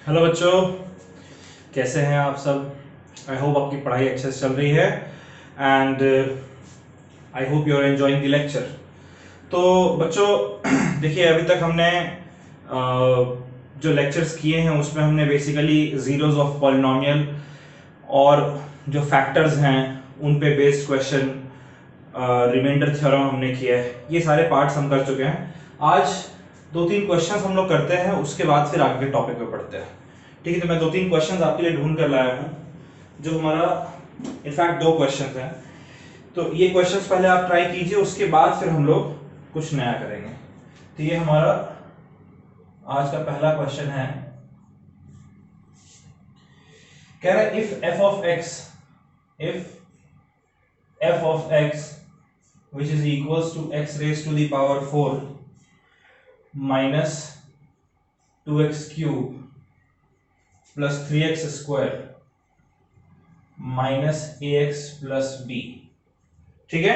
Hello बच्चों, कैसे हैं आप सब। आई होप आपकी पढ़ाई अच्छे से चल रही है and I hope you are enjoying the lecture. तो बच्चों देखिए, अभी तक हमने जो लेक्चर्स किए हैं उसमें हमने बेसिकली जीरोस ऑफ पॉलिनोमियल और जो फैक्टर्स हैं उन पे बेस्ड क्वेश्चन, रिमाइंडर थ्योरम हमने किया है। ये सारे पार्ट्स हम कर चुके हैं। आज दो तीन क्वेश्चंस हम लोग करते हैं, उसके बाद फिर आगे के टॉपिक पे पढ़ते हैं। ठीक है, तो मैं दो तीन क्वेश्चंस आपके लिए ढूंढ कर लाया हूँ, जो हमारा इनफैक्ट दो क्वेश्चंस हैं। तो ये क्वेश्चंस पहले आप ट्राई कीजिए, उसके बाद फिर हम लोग कुछ नया करेंगे। तो ये हमारा आज का पहला क्वेश्चन है। कह रहा है if f of x which is equals to x raised to the power 4 minus 2x cube plus 3x square minus ax plus b। ठीक है,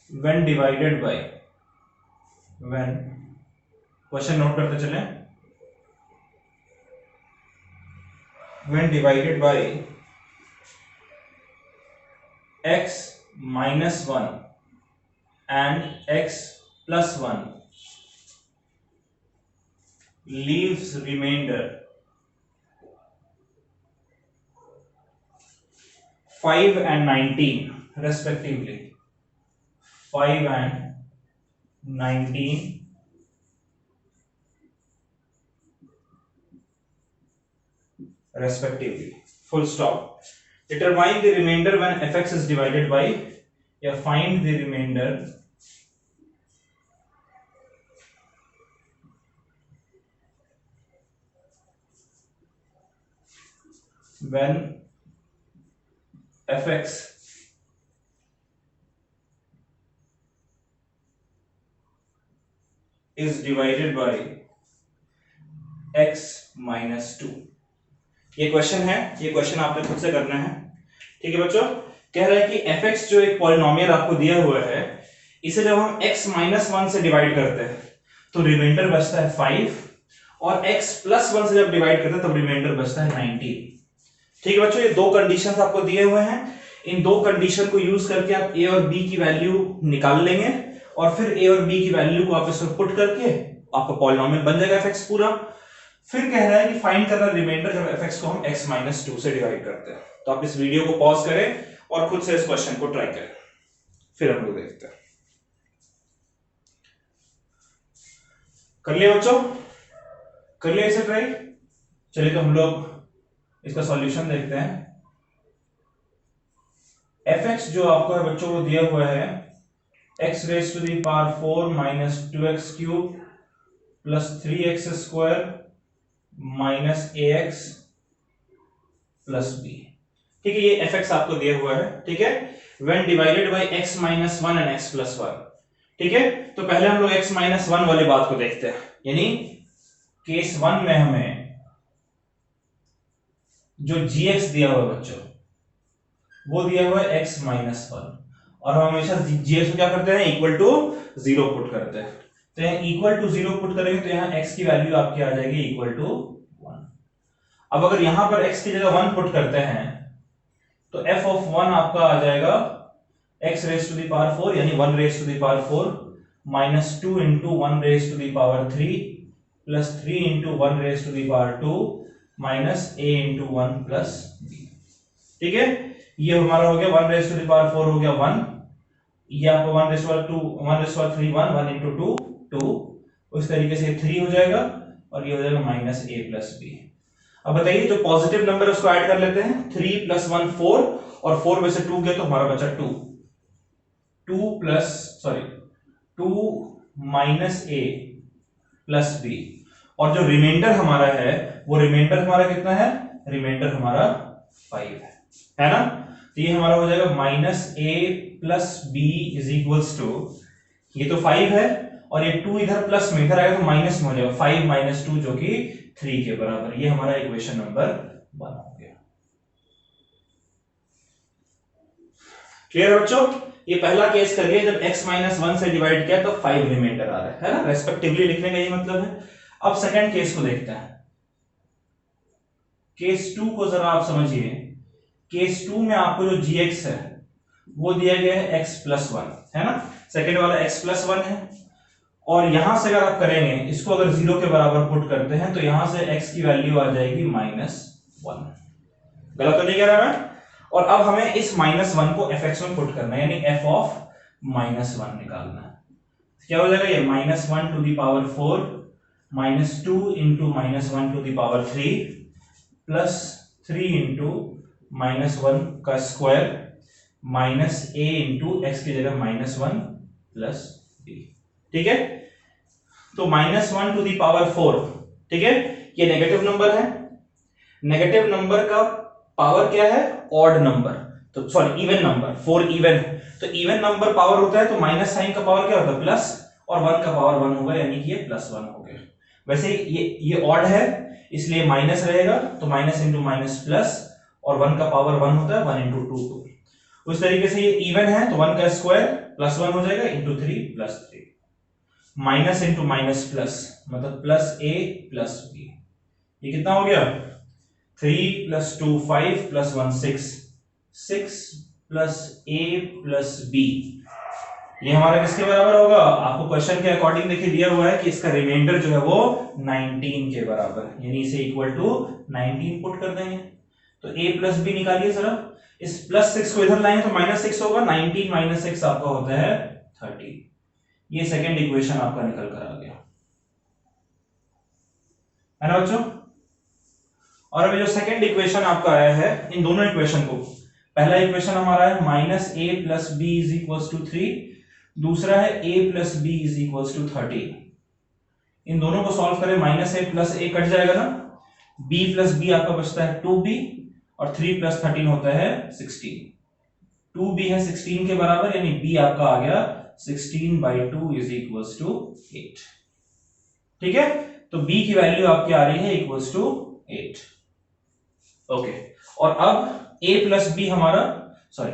when divided by, when question note करते चलें, when divided by x minus 1 and x plus 1 leaves remainder 5 and 19 respectively, 5 and 19 respectively, full stop. Determine the remainder when fx is divided by, या find the remainder when fx is divided by x minus 2। ये question है, ये question आपने खुद से करना है। ठीक है बच्चों, कह रहा है कि fx जो एक पॉलिनोमियल आपको दिया हुआ है, इसे जब हम x माइनस 1 से डिवाइड करते हैं तो रिमाइंडर बचता है 5, और x प्लस 1 से जब डिवाइड करते हैं तब रिमाइंडर बचता है 19। ठीक है बच्चों, ये दो कंडीशंस आपको दिए हुए हैं। इन दो कंडीशन को यूज करके आप a और b की वैल्यू निकाल लेंगे, और फिर a और b की वैल्यू को आप इसमें पुट करके आपका पॉलिनोमियल बन जाएगा fx पूरा। फिर कह रहा है कि फाइंड करना रिमाइंडर जब fx को हम x माइनस 2 से डिवाइड करते हैं। तो आप इस वीडियो को पॉज करें और खुद से इस क्वेश्चन को ट्राई करें, फिर हम लोग देखते हैं। कर लिया बच्चों, कर लिया इसे ट्राई। चलिए तो हम लोग इसका सॉल्यूशन देखते हैं। fx जो आपको है बच्चों वो दिया हुआ है x raise to the power 4 minus 2x cube plus 3x square minus ax plus b। ठीक है, ये fx आपको दिया हुआ है। ठीक है, when divided by x minus 1 and x plus 1। ठीक है, तो पहले हम लोग x minus 1 वाली बात को देखते हैं, यानी केस 1 में हमें जो gx दिया हुआ है बच्चों वो दिया हुआ है x minus 1, और हम हमेशा gx को क्या करते हैं, इक्वल टू 0 पुट करते हैं। तो यहाँ इक्वल टू 0 पुट करेंगे तो यहाँ x की वैल्यू आपकी आ जाएगी इक्वल टू 1। अब अगर यहां पर x की जगह 1 पुट करते हैं तो f ऑफ 1 आपका आ जाएगा x raise to the power 4, यानी 1 raise to the power 4 minus 2 into 1 raise to the power 3 plus 3 into 1 raise to the power 2 minus a into 1 plus b। ठीक है, ये हमारा हो गया 1 रेज टू द पावर 4 हो गया 1, ये आपका 1 raise to power 2 1 raise to power 3 1 into 2 2, उस तरीके से 3 हो जाएगा और ये हो जाएगा माइनस a प्लस b। अब बताइए, जो पॉजिटिव नंबर है उसको ऐड कर लेते हैं। 3 प्लस 1 4, और 4 में से 2 गया तो हमारा बचा 2 माइनस a प्लस b, और जो रिमाइंडर हमारा है वो रिमाइंडर हमारा कितना है, रिमाइंडर हमारा 5 है ना। तो ये हमारा हो जाएगा minus a plus b is equals to, ये तो 5 है और ये 2 इधर प्लस में इधर आएगा तो माइनस में हो जाएगा, 5 माइनस 2 जो कि 3 के बराबर। ये हमारा इक्वेशन नंबर 1 हो गया। क्लियर है बच्चों। ये पहला केस कर लिया, जब x माइनस 1 से डिवाइड किया तो 5 रिमाइंडर आ रहा है ना, रेस्पेक्टिवली लिखने का ये मतलब है। अब सेकंड केस को देखते हैं। केस 2 को जरा आप समझिए। केस 2 में आपको जो gx है वो दिया गया है x प्लस 1 है ना, सेकंड वाला x प्लस 1 है, और यहां से अगर आप करेंगे इसको अगर 0 के बराबर पुट करते हैं तो यहां से x की वैल्यू आ जाएगी -1। गलत तो नहीं कह रहा मैं? और अब हमें इस -1 को fx में पुट करना है, यानी f ऑफ -1 निकालना है। क्या हो जाएगा ये -1 to the power 4 -2 into -1 to the power 3 plus 3 into -1 का square minus a into x की जगह -1 प्लस b। ठीक है, तो -1 टू द पावर 4, ठीक है, ये नेगेटिव नंबर है। नेगेटिव नंबर का पावर क्या है? ऑड नंबर, तो सॉरी इवन नंबर, 4 इवन है, तो इवन नंबर पावर होता है तो माइनस साइन का पावर क्या होता है? प्लस, और 1 का पावर 1 होगा, यानी कि ये +1 हो गया। वैसे ये ऑड है इसलिए माइनस रहेगा, तो माइनस इंटू माइनस प्लस, और 1 का पावर 1 होता है, 1 इंटू 2 2। उस तरीके से ये इवन है तो 1 का स्क्वायर +1 हो जाएगा into 3 plus 3, minus into minus plus, मतलब प्लस a प्लस b। ये कितना हो गया? 3 plus 2 5 plus 1 6, 6 plus a plus b। ये हमारा किसके बराबर होगा? आपको क्वेश्चन के अकॉर्डिंग देखिए दिया हुआ है कि इसका रिमाइंडर जो है वो 19 के बराबर है, यानी इसे इक्वल टू 19 पुट कर देंगे। तो a प्लस b निकालिए जरा। इस +6 को इधर लाएंगे तो -6 होगा, 19 माइनस 6 आपका होता है 30। ये सेकंड इक्वेशन आपका निकल कर आ गया है ना बच्चों। और अभी जो सेकंड इक्वेशन आपका आया है, इन दोनों इक्वेशन को, पहला इक्वेशन हमारा है -a plus b is equal to 3, दूसरा है a plus b is equal to 30। इन दोनों को सॉल्व करें, -a प्लस a कट जाएगा ना, b प्लस b आपका बचता है 2b, और 3 प्लस 13 होता है 16। 2b है 16 के बराबर, यानी b आपका आ गया 16/2 इज इक्वल टू 8। ठीक है, तो b की वैल्यू आपकी आ रही है इक्वल टू 8। ओके, और अब a प्लस b हमारा, सॉरी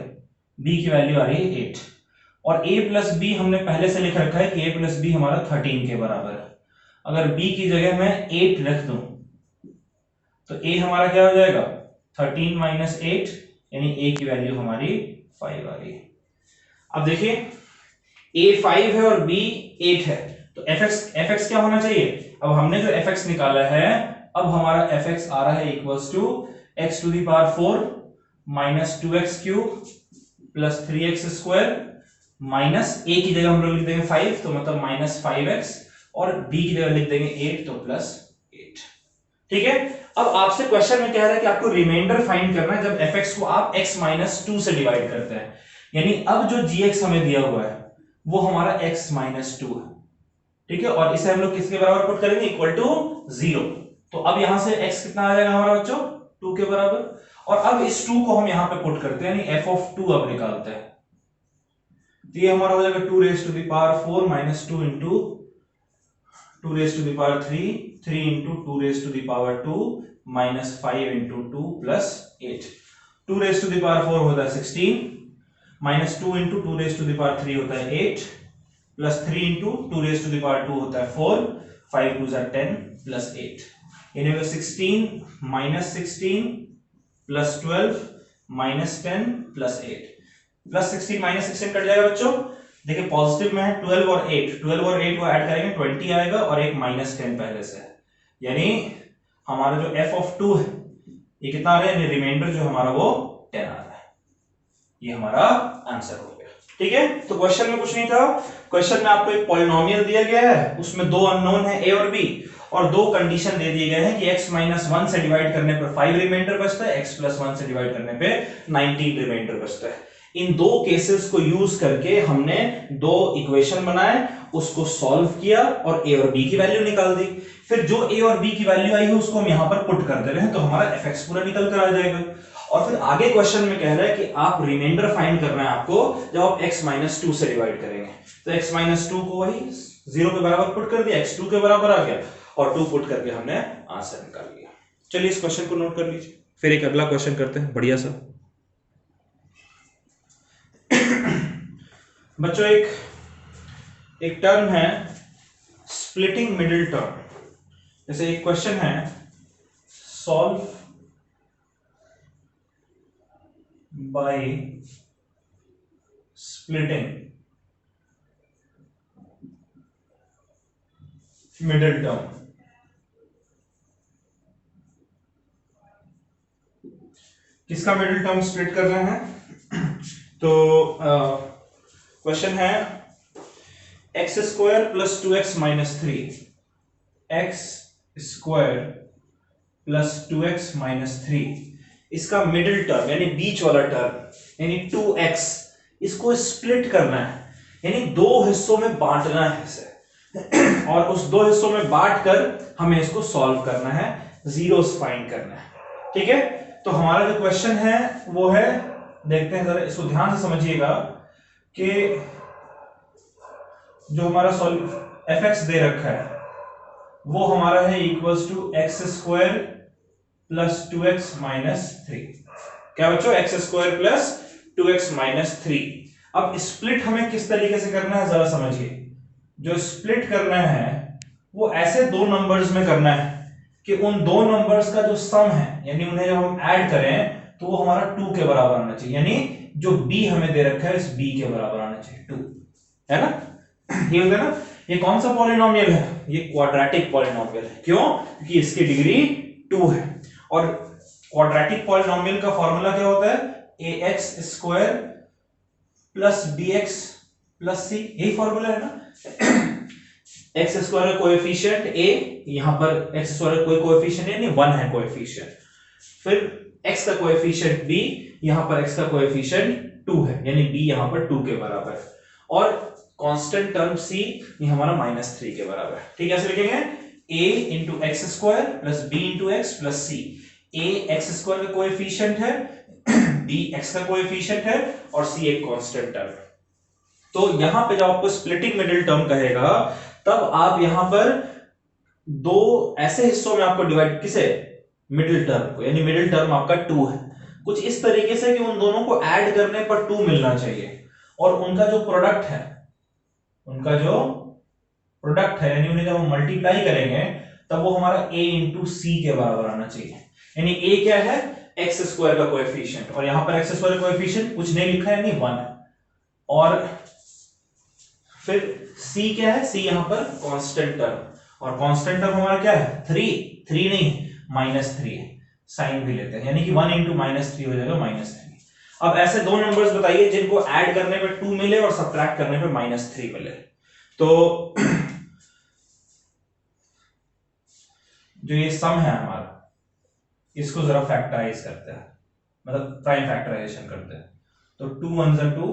b की वैल्यू आ रही है 8, और a प्लस b हमने पहले से लिख रखा है कि a प्लस b हमारा 13 के बराबर है। अगर b की जगह मैं 8 रख दूं तो a हमारा क्या हो जाएगा? 13 माइनस 8, यानी a की वैल्यू हमारी 5 आ रही है। अब देखिए a 5 है और b 8 है, तो fx क्या होना चाहिए? अब हमने जो fx निकाला है, अब हमारा fx आ रहा है equals to x to the power 4 minus 2x cube plus 3x square, minus a की जगह हम लोग लिख देंगे 5, तो मतलब -5x, और b की जगह लिख देंगे 8, तो +8। ठीक है, अब आपसे क्वेश्चन में कह रहा है कि आपको रिमाइंडर फाइंड करना है जब fx को आप x माइनस 2 से डिवाइड करते हैं, यानी अब जो gx हमें दिया हुआ है वो हमारा x माइनस 2 है। ठीक है, और इसे हम लोग किसके बराबर पुट करेंगे? Equal to 0। तो अब यहां से x कितना आ जाएगा हमारा बच्चों? 2 के बराबर। और अब इस 2 को हम यहां पे पुट करते हैं, यानी f ऑफ 2 अब निकालते हैं। तो ये हमारा हो जाएगा 2 raise to the power 4 minus 2 into 2 raise to the power 3, 3 into 2 raise to the power 2 minus 5 into 2 plus 8। 2 raise to the power 4 होता है 16, minus 2 into 2 raise to the power 3 होता है 8, plus 3 into 2 raise to the power 2 होता है 4, 5 2 10 plus 8, यानी 16 minus 16 plus 12 minus 10 plus 8। Plus 16 minus 16 cut जाएगा बच्चों। देखिए पॉजिटिव में है 12 और 8, 12 और 8 को ऐड करेंगे 20 आएगा, और एक -10 पहले से है, यानी हमारा जो f ऑफ 2 है ये कितना आ रहा है? रिमाइंडर जो हमारा वो 10 आ रहा है। ये हमारा आंसर हो गया। ठीक है, तो क्वेश्चन में कुछ नहीं था। क्वेश्चन में आपको एक पॉलिनोमियल दिया गया है, उसमें दो अननोन है a और b, और दो कंडीशन दे दिए गए हैं कि x माइनस 1 से डिवाइड करने पर 5 रिमाइंडर बचता है, x प्लस 1 से डिवाइड करने पे 19 रिमाइंडर बचता है। इन दो केसेस को यूज करके हमने दो इक्वेशन बनाए, उसको सॉल्व किया और a और b की वैल्यू निकाल दी। फिर जो a और b की वैल्यू आई है उसको हम यहां पर पुट कर दे रहे हैं, तो हमारा fx पूरा निकल कर आ जाएगा। और फिर आगे क्वेश्चन में कह रहा है कि आप रिमाइंडर फाइंड करना है आपको जब आप x माइनस 2 से डिवाइड करेंगे, तो x माइनस 2 को वही 0 के बराबर पुट कर दिया, x 2 के बराबर आ गया, और 2 पुट करके हमने आंसर निकाल लिया। चलिए इस क्वेश्चन को नोट कर लीजिए, फिर एक अगला क्वेश्चन करते हैं बढ़िया सा। बच्चों एक टर्म है स्प्लिटिंग मिडिल टर्म। जैसे एक क्वेश्चन है, solve by splitting middle term. किसका मिडिल टर्म स्प्लिट कर रहे हैं? तो क्वेश्चन है x square plus 2x minus 3, x square plus 2x minus 3, इसका मिडिल टर्म यानी बीच वाला टर्म यानी 2x, इसको स्प्लिट करना है, यानी दो हिस्सों में बांटना है इसे और उस दो हिस्सों में बांट कर हमें इसको सॉल्व करना है, जीरोस फाइंड करना है। ठीक है, तो हमारा जो क्वेश्चन है वो है, देखते हैं जरा इसको ध्यान से समझिएगा कि जो हमारा fx दे रखा है वो हमारा है equals to x square plus 2x minus 3। क्या बच्चों? X square plus 2x minus 3। अब स्प्लिट हमें किस तरीके से करना है जरा समझिए। जो स्प्लिट करना है वो ऐसे दो नंबर्स में करना है कि उन दो नंबर्स का जो सम है यानी उन्हें जब हम ऐड करें तो वो हमारा 2 के बराबर आना चाहिए, यानी जो b हमें दे रखा है इस b के बराबर आना चाहिए 2, है ना? ये होता है ना। ये कौन सा पॉलिनोमियल है? ये क्वाड्रेटिक पॉलिनोमियल है। क्यों? क्योंकि इसकी डिग्री 2 है और क्वाड्रेटिक पॉलिनोमियल का फॉर्मूला क्या होता है? ax square plus bx plus c, यही फॉर्मूला है ना। एक्स स्क्वायर का कोएफिशिएंट a, यहां पर एक्स स्क्वायर का कोई कोएफिशिएंट नहीं, 1 है कोएफिशिएंट, फिर x का कोएफिशिएंट b, यहां पर x का कोएफिशिएंट 2 है यानी b यहां पर 2 के बराबर है और कांस्टेंट टर्म c ये हमारा -3 के बराबर है। ठीक है, ऐसे लिखेंगे a into x square plus b into x plus c। a x square का कोएफिशिएंट है, b x का कोएफिशिएंट है और c एक कांस्टेंट टर्म है। तो यहां पे जब आपको स्प्लिटिंग मिडिल टर्म कहेगा तब आप यहां पर दो ऐसे हिस्सों में आपको डिवाइड, किसे? मिडिल टर्म को, यानी मिडिल टर्म आपका 2 है, कुछ इस तरीके से कि उन दोनों को ऐड करने पर 2 मिलना चाहिए और उनका जो प्रोडक्ट है, यानी उन्हें जब हम मल्टीप्लाई करेंगे तब वो हमारा a इंटू सी के बराबर आना चाहिए। यानी a क्या है? एक्स स्क्वायर का कोएफिशिएंट और यहां पर एक्स स्क्वायर का कोएफिशिएंट कुछ नहीं लिखा है यानी 1 है और फिर c क्या है? c यहां पर कांस्टेंट टर्म और कांस्टेंट टर्म हमारा क्या है? 3 नहीं -3 है, साइन भी लेते हैं यानी कि 1 इंटू -3 हो जाएगा -3। अब ऐसे दो नंबर्स बताइए जिनको ऐड करने पे 2 मिले और सब्ट्रैक्ट करने पे -3 मिले। तो जो ये सम है हमारा, इसको जरा फैक्टराइज करते हैं, मतलब प्राइम फैक्टराइजेशन करते हैं। तो 2 1 जा 2,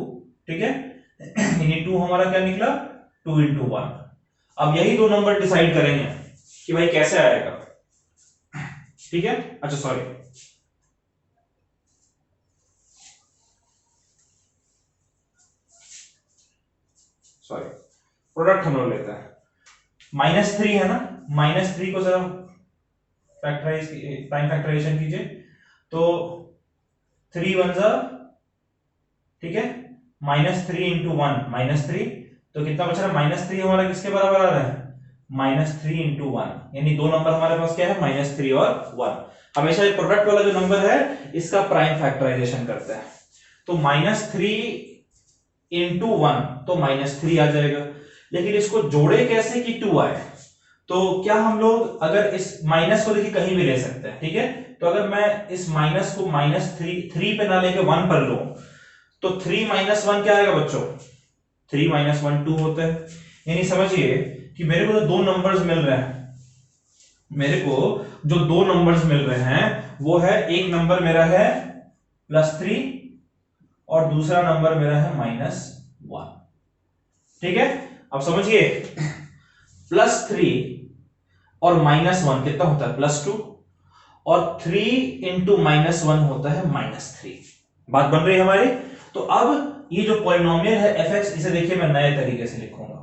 ठीक है, यानी 2 हमारा क्या निकला? 2 इंटू 1। अब यही दो नंबर डिसाइड करेंगे कि भाई कैसे आएगा। ठीक है, अच्छा सॉरी, प्रोडक्ट हम लोग लेते हैं। -3 है ना, -3 को जरा फैक्टराइज, प्राइम फैक्टराइजेशन कीजिए। तो 3 1 जा, ठीक है, -3 इंटू 1 -3, तो कितना बच रहा है? -3 हमारा किसके बराबर आ रहा है? -3 इंटू 1, यानी दो नंबर हमारे पास क्या है? -3 और 1। हमेशा ये प्रोडक्ट वाला जो नंबर है इसका प्राइम फैक्टराइजेशन करते हैं। तो -3 इंटू 1 तो -3 आ जाएगा, लेकिन इसको जोड़े कैसे कि 2 आए? तो क्या हम लोग अगर इस माइनस को देखिए कहीं भी ले सकते हैं, ठीक है, तो अगर मैं इस माइनस को -3 पे ना लेके 1 पर लूं तो 3 - 1 क्या आएगा बच्चों? 3 - 1 2 होता है। यानी समझिए कि मेरे को जो दो नंबर्स मिल रहे हैं, वो है, एक नंबर मेरा है +3 और दूसरा नंबर मेरा है -1। ठीक है, अब समझिए +3 और -1 कितना होता है? +2 और 3 इंटू -1 होता है -3। बात बन रही है हमारी। तो अब ये जो पॉलिनोमियल है fx, इसे देखिए मैं नए तरीके से लिखूंगा।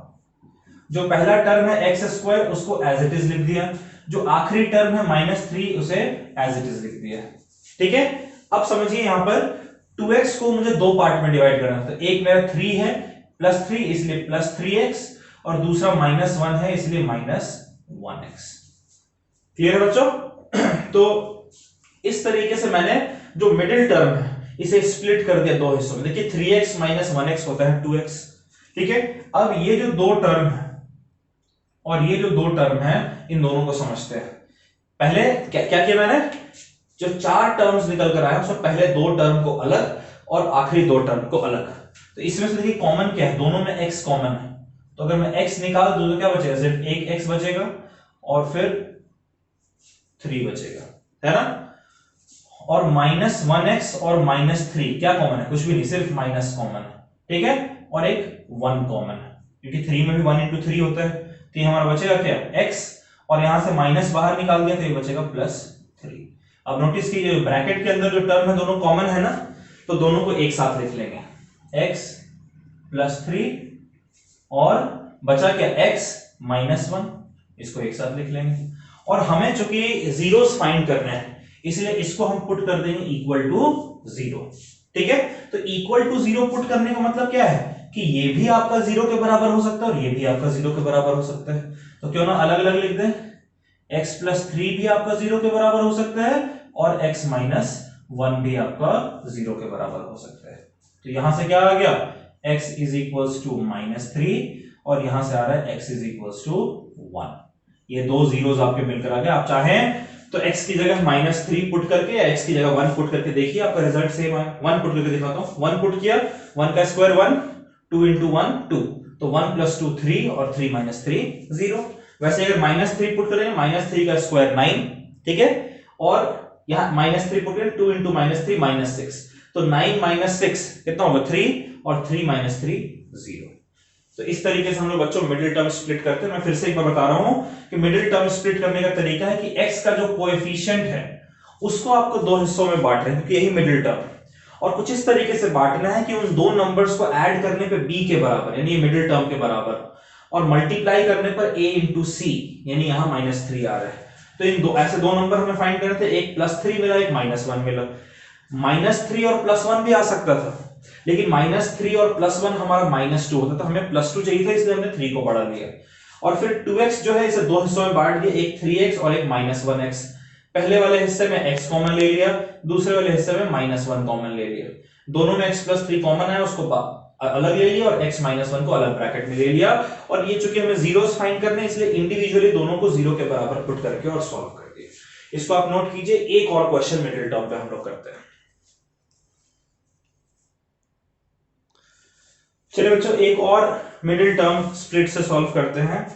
जो पहला टर्म है एक्स स्क्वायर उसको एज इट इज लिख दिया, जो आखिरी टर्म है -3 उसे एज इट इज लिख दिया। ठीक है, अब समझिए यहां पर 2x को मुझे दो पार्ट में डिवाइड करना है। तो एक मेरा 3 है +3 इसलिए +3x, और दूसरा -1 है इसलिए -1x। क्लियर है बच्चों? तो इस तरीके से मैंने जो मिडिल टर्म है इसे स्प्लिट कर दिया दो हिस्सों में। देखिए 3x - 1x होता है 2x, ठीक है। अब ये जो दो टर्म है और ये जो दो टर्म है, इन दोनों को समझते हैं। पहले क्या क्या किया मैंने, जो 4 टर्म्स निकल कर आए उसमें पहले दो टर्म को अलग और आखिरी दो टर्म को अलग। तो इसमें से देखिए कॉमन क्या है, दोनों में x कॉमन है, तो अगर मैं x निकाल दूं तो क्या बचेगा, सिर्फ एक x बचेगा और फिर 3 बचेगा, है ना। और -1x और -3 क्या कॉमन है, कुछ भी नहीं, सिर्फ माइनस कॉमन है, ठीक है। और एक 1 कॉमन है, क्योंकि 3 में भी 1 × 3 होता है। तो ये हमारा बचेगा क्या, x, और यहां से माइनस बाहर निकाल दिया तो ये बचेगा +3। अब नोटिस कीजिए ब्रैकेट के अंदर जो टर्म है दोनों कॉमन है ना, तो दोनों को एक साथ लिख लेंगे, x +3 और बचा क्या, x -1, इसको एक साथ लिख लेंगे। और हमें चूंकि जीरोस फाइंड करने हैं इसलिए इसको हम पुट कर देंगे इक्वल टू 0, ठीक है। तो इक्वल टू 0 पुट करने का मतलब क्या है कि ये भी आपका 0 के बराबर हो सकता है और ये भी आपका 0 के बराबर हो सकता है। तो क्यों ना अलग अलग लिख दें, x +3 भी आपका 0 के बराबर हो सकता है और x -1 भी आपका 0 के बराबर हो सकता है। तो यहां से क्या आ गया, x -3 और यहां से आ रहा है x 1। ये दो जीरोस आपके मिलकर आ गए। आप चाहें तो x की जगह -3 पुट करके या x की जगह 1 पुट करके देखिए, आपका रिजल्ट सेम है। 1 पुट करके दिखाता हूं, 1 पुट किया, 1 का स्क्वायर 1, 2 × 1 2, तो 1 + 2 3 और 3 - 3 0। वैसे अगर -3 पुट करेंगे, -3 का स्क्वायर 9, ठीक है, और यहां -3 पुट करें, 2 × -3 -6, तो 9 - 6 कितना होगा 3, और 3 - 3 0। तो इस तरीके से हम लोग बच्चों मिडिल टर्म स्प्लिट करते हैं। मैं फिर से एक बार बता रहा हूं कि मिडिल टर्म स्प्लिट करने का तरीका है कि x का जो कोएफिशिएंट है उसको आपको दो हिस्सों में बांटना है, क्योंकि यही मिडिल टर्म, और कुछ इस तरीके से बांटना है कि उन दो नंबर्स को ऐड करने पे b के बराबर, यानी मिडिल टर्म के बराबर, और मल्टीप्लाई करने पर a × c, यानी यहां -3 आ रहा है। तो इन दो ऐसे दो नंबर हमें फाइंड करने थे, एक +3 मिला, एक -1 मिला। -3 और +1 भी आ सकता था, लेकिन -3 और +1 हमारा -2 होता, तो हमें +2 चाहिए था, इसलिए हमने 3 को बढ़ा दिया। और फिर 2x जो है इसे दो हिस्सों में बांट दिया, एक 3x और एक -1x। पहले वाले हिस्से में x कॉमन ले लिया, दूसरे वाले हिस्से में -1 कॉमन ले लिया। दोनों में x + 3 कॉमन है, उसको अलग ले लिया, और x - 1 को अलग ब्रैकेट में ले लिया। और ये चूंकि हमें जीरोस फाइंड करने, इसलिए इंडिविजुअली दोनों को 0 के बराबर पुट करके और सॉल्व कर दिया। इसको आप नोट कीजिए। एक और क्वेश्चन मिडिल टर्म पे हम लोग करते हैं। चलिए बच्चों, एक और मिडिल टर्म स्प्लिट से सॉल्व करते हैं।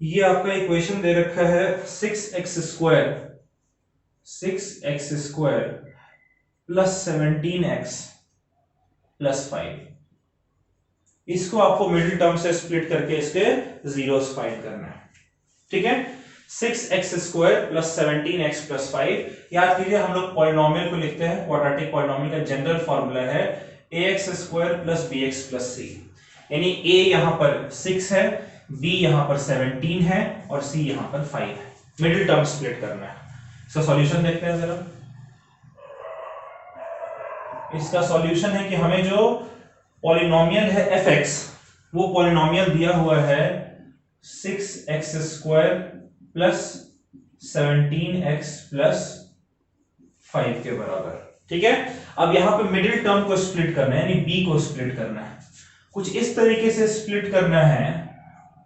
ये आपका इक्वेशन दे रखा है 6x² + 17x + 5। इसको आपको मिडिल टर्म से स्प्लिट करके इसके जीरोस फाइंड करना है, ठीक है। 6x² + 17x + 5। याद कीजिए हम लोग पॉलिनोमियल को लिखते हैं, क्वाड्रेटिक पॉलिनोमियल का जनरल फॉर्मूला है ax² + bx + c, यानी a यहां पर 6 है, b यहां पर 17 है और c यहां पर 5 है। मिडिल टर्म स्प्लिट करना है। इसका सॉल्यूशन देखते हैं जरा। इसका सॉल्यूशन है कि हमें जो पॉलिनोमियल है fx, वो पॉलिनोमियल दिया हुआ है 6x² + 17x + 5 के बराबर, ठीक है। अब यहां पे मिडिल टर्म को स्प्लिट करना है, यानी b को स्प्लिट करना है। कुछ इस तरीके से स्प्लिट करना है,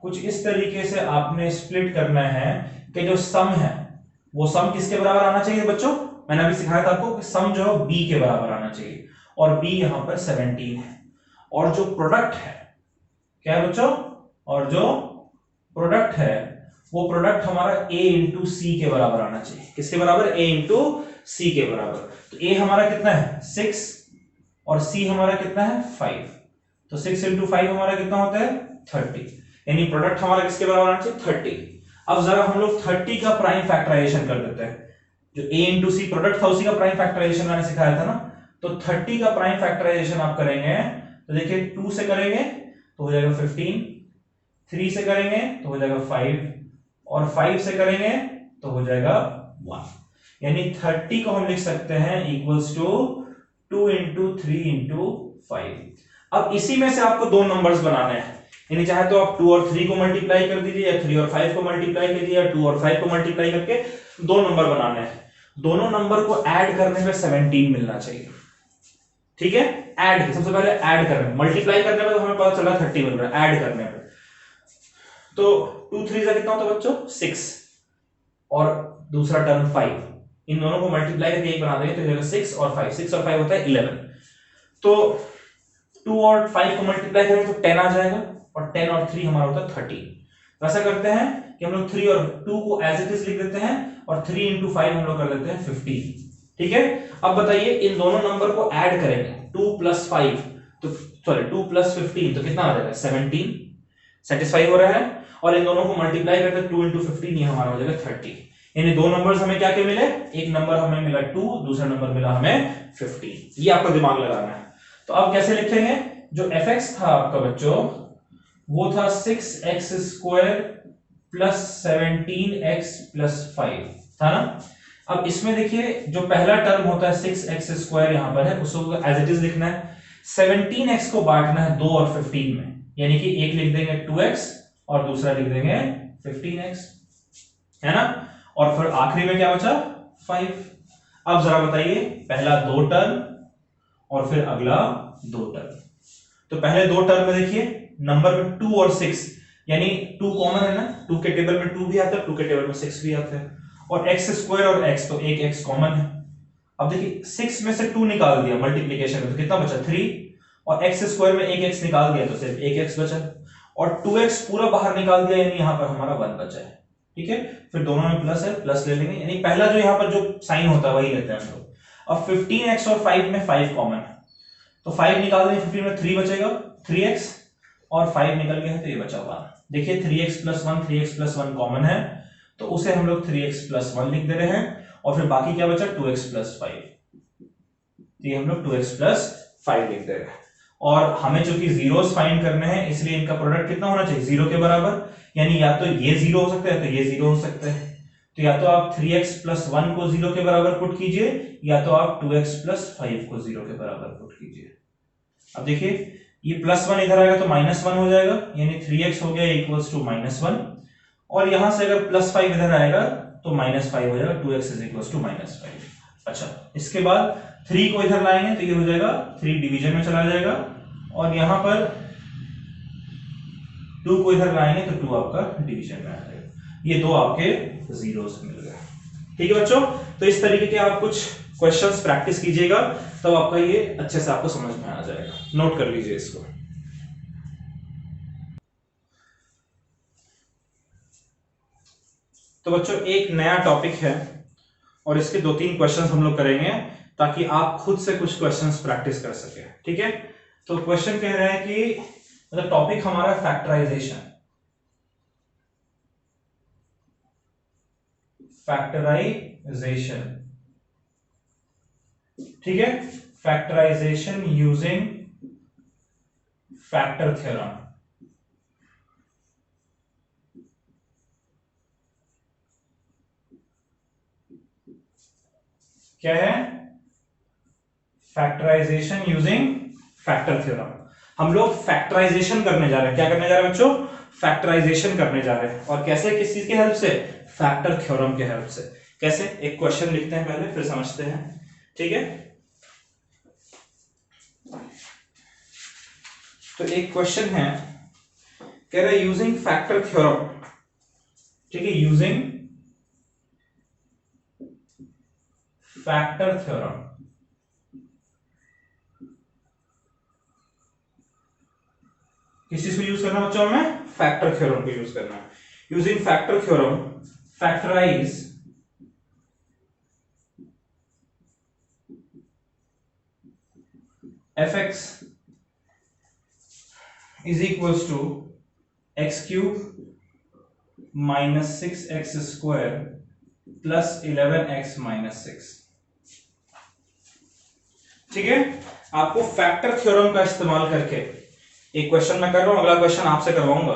कुछ इस तरीके से आपने स्प्लिट करना है कि जो सम है वो सम किसके बराबर आना चाहिए बच्चों, मैंने अभी सिखाया था आपको कि सम जो है b के बराबर आना चाहिए, और b यहां पर 17 है। और जो प्रोडक्ट है क्या है बच्चों, और जो प्रोडक्ट है वो प्रोडक्ट हमारा a × c के बराबर आना चाहिए। किसके बराबर, a × c के बराबर। तो a हमारा कितना है 6 और c हमारा कितना है 5, तो 6 × 5 हमारा कितना होता है 30, यानी प्रोडक्ट हमारा किसके बराबर आना चाहिए 30। अब जरा हम लोग 30 का प्राइम फैक्टराइजेशन कर देते हैं। जो a × c प्रोडक्ट था उसी का प्राइम फैक्टराइजेशन मैंने सिखाया था ना, तो 30 का प्राइम फैक्टराइजेशन आप करेंगे तो देखिए 2 से करेंगे तो हो जाएगा 15, 3 से करेंगे तो हो जाएगा 5, और 5 से करेंगे तो हो जाएगा 1, यानी 30 को हम लिख सकते हैं इक्वल्स टू 2 × 3 × 5। अब इसी में से आपको दो नंबर्स बनाने हैं, यानी चाहे तो आप 2 और 3 को मल्टीप्लाई कर दीजिए, या 3 और 5 को मल्टीप्लाई कीजिए, या 2 और 5 को मल्टीप्लाई करके दो नंबर बनाने हैं। दोनों नंबर को ऐड करने पे 17 मिलना चाहिए, ठीक है। ऐड, सबसे पहले ऐड करने, मल्टीप्लाई करने पे तो हमें पता चला 30 मिल रहा है, ऐड करने पे तो 2 3 से कितना होता है बच्चों 6, और दूसरा टर्म 5, इन दोनों को मल्टीप्लाई करके एक बना देंगे तो हो जाएगा 6 और 5, 6 और 5 होता है 11। तो 2 और 5 को मल्टीप्लाई करेंगे तो 10 आ जाएगा, और 10 और 3 हमारा होता है 30। तो ऐसा करते हैं कि हम लोग 3 और 2 को एज इट इज लिख देते हैं, और 3 into 5 हम लोग कर देते हैं 15, ठीक है। अब बताइए इन दोनों नंबर को ऐड करेंगे, 2 + 5 तो सॉरी 2 + 15 तो कितना आ जाएगा 17, सेटिस्फाई हो रहा है। और इन दोनों को मल्टीप्लाई करते 2 into 15 ये हमारा हो जाएगा 30। यानी दो नंबर्स हमें क्या क्या मिले, एक नंबर हमें मिला 2, दूसरा नंबर मिला हमें 15। ये आपको दिमाग लगाना है। तो अब कैसे लिखेंगे, जो fx था आपका बच्चों वो था 6x² + 17x + 5 था ना। अब इसमें देखिए जो पहला टर्म होता है 6x² यहां पर है, उसको एज इट इज लिखना है। 17x को बांटना है 2 और 15 में, यानी कि एक लिख देंगे 2x और दूसरा लिख देंगे 15x, है ना। और फिर आखिरी में क्या बचा 5। अब जरा बताइए, पहला 2 टर्म और फिर अगला 2 टर्म। तो पहले 2 टर्म में देखिए नंबर में 2 और 6, यानी 2 कॉमन है ना, 2 के टेबल में 2 भी आता है, 2 के टेबल में 6 भी आता है, और x² और x तो एक x कॉमन है। अब देखिए 6 में से 2 निकाल दिया मल्टीप्लिकेशन में तो कितना बचा 3, और x² में एक x निकाल दिया तो सिर्फ एक x बचा, और 2x पूरा बाहर निकाल दिया यानी यहां पर हमारा 1 बचा है, ठीक है। फिर दोनों में प्लस है, प्लस ले लेंगे, यानी पहला जो यहां पर जो साइन होता है वही लेते हैं हम लोग। अब 15x और 5 में 5 कॉमन है, तो 5 निकाल देंगे, 15 में 3 बचेगा 3x, और 5 निकल गया है तो ये बचा 1। देखिए 3x + 1, 3x + 1 कॉमन है तो उसे हम लोग 3x + 1 लिख दे रहे हैं, और फिर बाकी क्या बचा 2x + 5, ये हम लोग 2x + 5 लिख दे रहे हैं। और हमें चूंकि जीरोस फाइंड करने हैं इसलिए इनका प्रोडक्ट कितना होना चाहिए 0 के बराबर, यानी या तो ये 0 हो सकता है तो ये 0 हो सकता है। तो या तो आप 3x + 1 को 0 के बराबर पुट कीजिए, या तो आप 2x + 5 को 0 के बराबर पुट कीजिए। अब देखिए ये +1 इधर आएगा तो -1 हो जाएगा, यानी 3x हो गया = -1, और यहां से अगर +5 इधर आएगा तो -5 हो जाएगा, 2x = -5। अच्छा, इसके बाद 3 को इधर लाएंगे तो ये हो जाएगा 3 डिवीजन में चला जाएगा, और यहां पर 2 को इधर लाएंगे तो 2 आपका डिवीजन में आ जाएगा। ये दो आपके जीरोस मिल गए, ठीक है बच्चों। तो इस तरीके के आप कुछ क्वेश्चंस प्रैक्टिस कीजिएगा, तब तो आपका ये अच्छे से आपको समझ में आ जाएगा। नोट कर लीजिए इसको। तो बच्चों एक नया टॉपिक है और इसके 2-3 क्वेश्चंस हम लोग करेंगे ताकि आप खुद से कुछ क्वेश्चंस प्रैक्टिस कर सके, ठीक है। तो क्वेश्चन कह रहे हैं कि मतलब टॉपिक हमारा फैक्टराइजेशन, ठीक है, फैक्टराइजेशन यूजिंग फैक्टर थ्योरम। क्या है फैक्टराइजेशन यूजिंग फैक्टर थ्योरम। हम लोग फैक्टराइजेशन करने जा रहे हैं। क्या करने जा रहे हैं बच्चों, फैक्टराइजेशन करने जा रहे हैं। और कैसे, किस चीज की हेल्प से, फैक्टर थ्योरम के हेल्प से। कैसे, एक क्वेश्चन लिखते हैं पहले फिर समझते हैं, ठीक है। तो एक क्वेश्चन है, कह रहा है यूजिंग फैक्टर थ्योरम, ठीक है, यूजिंग फैक्टर थ्योरम। किस चीज को यूज करना बच्चों हमें, फैक्टर थ्योरम को यूज करना है। Using factor theorem factorise fx is equals to x³ - 6x² + 11x - 6, ठीक है। आपको फैक्टर थ्योरम का इस्तेमाल करके, एक क्वेश्चन मैं कर रहा हूं, अगला क्वेश्चन आपसे करवाऊंगा।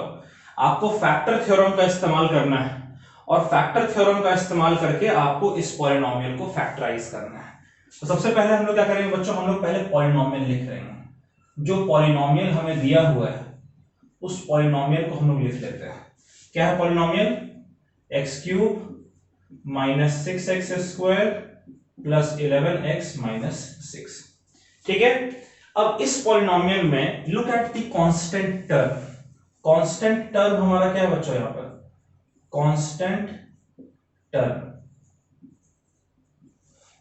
आपको फैक्टर थ्योरम का इस्तेमाल करना है, और फैक्टर थ्योरम का इस्तेमाल करके आपको इस पॉलिनोमियल को फैक्टराइज करना है। तो सबसे पहले हम लोग क्या करेंगे बच्चों, हम लोग पहले पॉलिनोमियल लिख रहे हैं। जो पॉलिनोमियल हमें दिया हुआ है उस पॉलिनोमियल को हम लोग लिख लेते हैं। क्या है polynomial? X cube minus 6x square plus 11x minus 6। ठीक है, अब इस पॉलिनोमियल में look at the constant term. Constant term हमारा क्या है बच्चों? यहां पर कांस्टेंट टर्म।